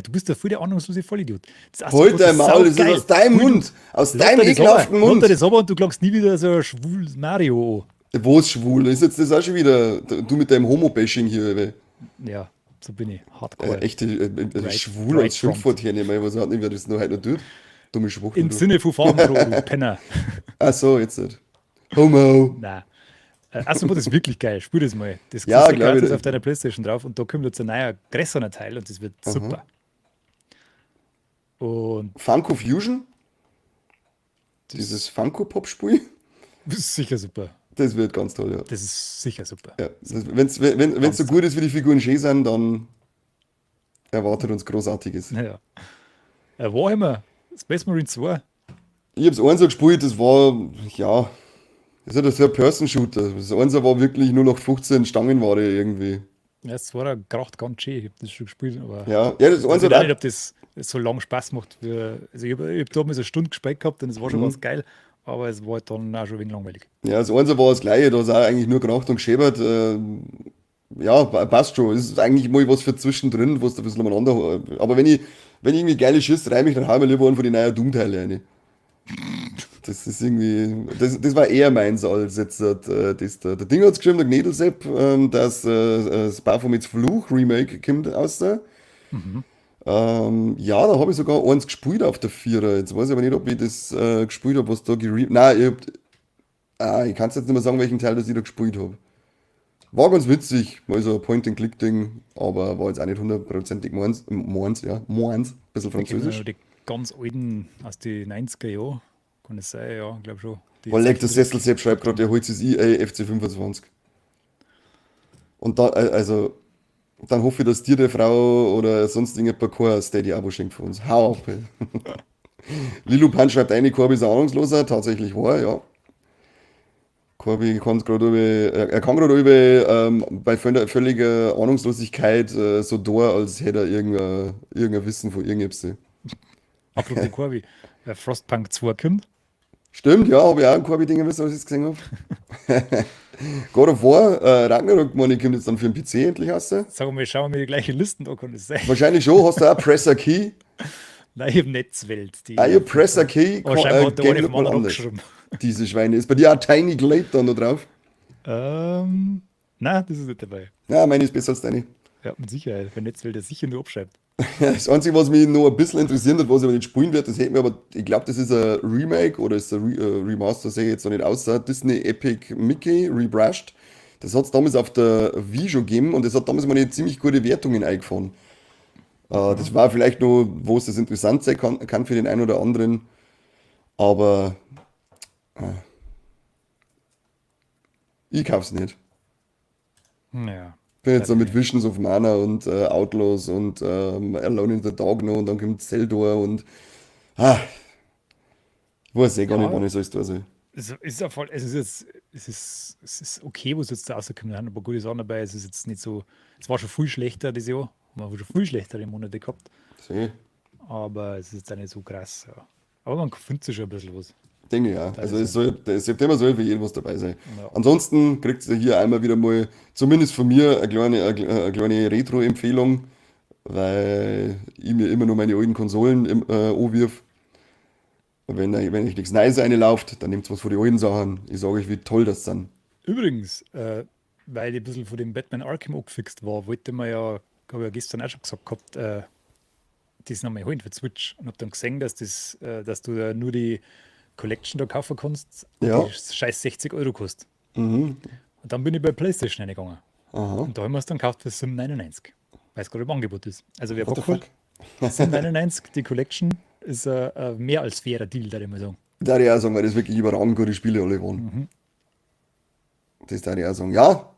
Du bist ja voll der ahnungslose Vollidiot. Das Halt dein Maul, das ist saugeil. aus deinem Hui, du- Mund. Aus Lotter deinem das ekelhaften aber, Lotter Mund. das aber und du klagst nie wieder so ein schwules Mario Wo ist schwul? Ist jetzt das auch schon wieder, du mit deinem Homo-Bashing hier, ey. an. Ja, so bin ich. Hardcore. Echte Right- schwul right als Schimpfwort hernehmen, was hat nicht, wer das noch heute noch tut. Dumme Schwuchtel, Im du. Sinne von Farbenfroh, du Penner. Ach so, jetzt nicht. Homo. Nein. Astrobot ist wirklich geil. Spür das mal. Das Ja, kriegst du glaub ich gratis dir. auf deiner Playstation drauf und da kommt jetzt ein neuer, größerer Teil und das wird super. Und Funko Fusion, dieses Funko-Pop-Spiel, das ist sicher super. das wird ganz toll, ja. Das ist sicher super. Ja, wenn's so gut ist, wie die Figuren schön sind, dann erwartet uns Großartiges. Naja. Warhammer, Space Marine 2. Ich hab's eins so gespielt, das war, ja, das ist ja ein Person-Shooter. Das eins war wirklich nur noch 15 Stangenware irgendwie. Ja, das 2 kracht ganz schön. Ich habe das schon gespielt, aber Ja, ja, das ich eins weiß hat nicht, auch, ob das so lang Spaß macht. Also ich hab da mal so eine Stunde gespielt gehabt und es war schon ganz geil, aber es war halt dann auch schon ein wenig langweilig. ja, das eins war das gleiche, da ist auch eigentlich nur gemacht und geschäbert. Ja, passt schon. Es ist eigentlich mal was für zwischendrin, was da ein bisschen umeinander. Aber wenn ich irgendwie geile Schiss reime, dann hau ich mir lieber einen von den neuen Doom-Teile rein. Das ist irgendwie, das war eher meins als jetzt das da. Der Ding hat's geschrieben, der Gnädelsepp, dass das Baphomets Fluch Remake kommt aus da. Ja, da habe ich sogar eins gespielt auf der Vierer. Jetzt weiß ich aber nicht, ob ich das gespielt habe, was da Nein, ich kann jetzt nicht mehr sagen, welchen Teil das ich da gespielt habe. War ganz witzig, mal so ein Point-and-Click-Ding, aber war jetzt auch nicht hundertprozentig meins, ja, meins, bisschen Ich kenne französisch. nur die ganz alten aus den 90er Jahren. Kann es sein, ja, glaube schon. Die Weil der Zeichentrick- Sessel selbst schreibt gerade, der holt sich EA FC25. Und da, also, dann hoffe ich, dass dir die Frau oder sonst irgendjemand kein Steady-Abo schenkt für uns. Hau ab, ey. Lilu Pan schreibt eine, Corby ist ein Ahnungsloser, tatsächlich wahr, ja. Corby kann gerade er kann gerade bei völliger Ahnungslosigkeit so da, als hätte er irgendein Wissen von irgendetwas. Apropos Corby, Frostpunk 2 kommt. Stimmt, ja, habe ich auch ein Corby-Ding wissen, was ich gesehen habe. God of War, Ragnarok, meine, kommt jetzt dann für den PC endlich raus. Sagen wir mal, schauen wir die gleiche Listen an, kann es sein. Wahrscheinlich schon, hast du auch Presser Key. Nein, ich habe Netzwelt. Die, Ah, ja, Presser Key, aber scheinbar hat der eine Game vom mal anderen anders. abgeschrieben. Diese Schweine. Ist bei dir auch Tiny Glade dann da drauf? Nein, das ist nicht dabei. Ja, meine ist besser als deine. Ja, mit Sicherheit. Wenn Netzwelt das sicher nur abschreibt. Das Einzige, was mich noch ein bisschen interessiert hat, was ich aber nicht spielen werde, das hätten wir aber, ich glaube, das ist ein Remake oder ist ein Remaster, sehe ich jetzt noch nicht aus. Disney Epic Mickey Rebrushed. Das hat es damals auf der Wii schon gegeben und das hat damals mal eine ziemlich gute Wertungen eingefahren. Das war vielleicht noch, wo es das interessant sein kann für den einen oder anderen. Aber ich kauf's nicht. Ja. Bin jetzt so mit Visions of Mana und Outlaws und Alone in the Dark noch und dann kommt Zeldor und ich weiß eh gar nicht, Ja. wann ich alles da soll. Es ist auf Fall, es ist okay, was jetzt da rausgekommen haben, aber gute Sachen dabei. Es ist jetzt nicht so, es war schon viel schlechter dieses Jahr. Man hat schon viel schlechtere Monate gehabt, Seh, aber es ist jetzt auch nicht so krass. Ja. Aber man findet sich schon ein bisschen was. denke ich auch. Also ist es soll, der September soll für jeden was dabei sein. Ja. Ansonsten kriegt ihr hier einmal wieder mal, zumindest von mir, eine kleine Retro-Empfehlung, weil ich mir immer nur meine alten Konsolen anwirf. Und wenn euch nichts Neues reinläuft, dann nehmt was von den alten Sachen. Ich sage euch, wie toll das sind. Übrigens, weil ich ein bisschen von dem Batman Arkham angefixt war, wollte man ja, habe ich ja gestern auch schon gesagt gehabt, das nochmal holen für Switch und habe dann gesehen, dass du da nur die Collection da kaufen kannst und Ja. die scheiß 60 Euro kostet. Mhm. Und dann bin ich bei PlayStation reingegangen. Aha. Und da haben wir es dann gekauft für 7,99. Weil es gerade im Angebot ist. Also wer What the Bock hat, fuck? 7,99, die Collection ist ein mehr als fairer Deal, würde ich mal sagen. Da ich auch sagen, weil das wirklich überragend gute Spiele alle waren. Das da ich auch sagen. Ja,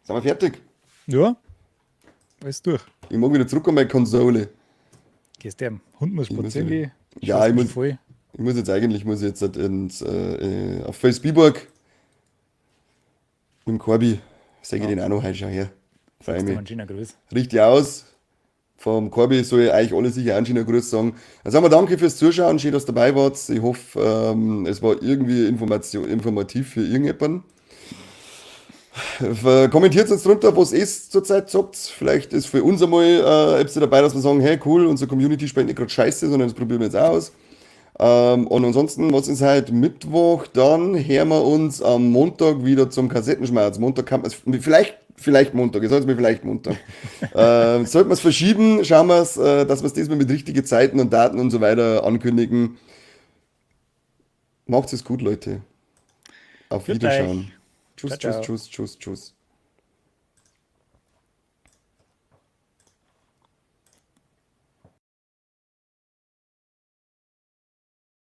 sind wir fertig. Ja, alles durch. Ich mag wieder zurück an meine Konsole. Gehst der Hund muss muss spazieren wieder- gehen. Ja, schaust ich mich muss- voll. Muss ich jetzt halt auf Felsbiburg mit dem Korbi. Sag ich den auch noch heute schon her. Freue Sagst du mich. mal einen schönen Gruß. Richtig aus. Vom Korbi soll ich euch alle sicher einen schönen Gruß sagen. Also sagen wir danke fürs Zuschauen, schön, dass ihr dabei wart. Ich hoffe, es war irgendwie informativ für irgendjemanden. Kommentiert uns drunter, was ihr zurzeit sagt. Vielleicht ist für uns einmal etwas dabei, dass wir sagen, hey cool, unsere Community spielt nicht gerade scheiße, sondern das probieren wir jetzt auch aus. Und ansonsten, was ist heute Mittwoch? Dann hören wir uns am Montag wieder zum Kassettenschmerz. Montag kann man es, vielleicht Montag, ich sage jetzt mal vielleicht Montag. Sollten wir es verschieben, schauen wir es, dass wir es diesmal mit richtigen Zeiten und Daten und so weiter ankündigen. Macht's es gut, Leute. Auf Gut Wiederschauen. euch. Tschüss, Ciao, ciao. tschüss, tschüss, tschüss, tschüss.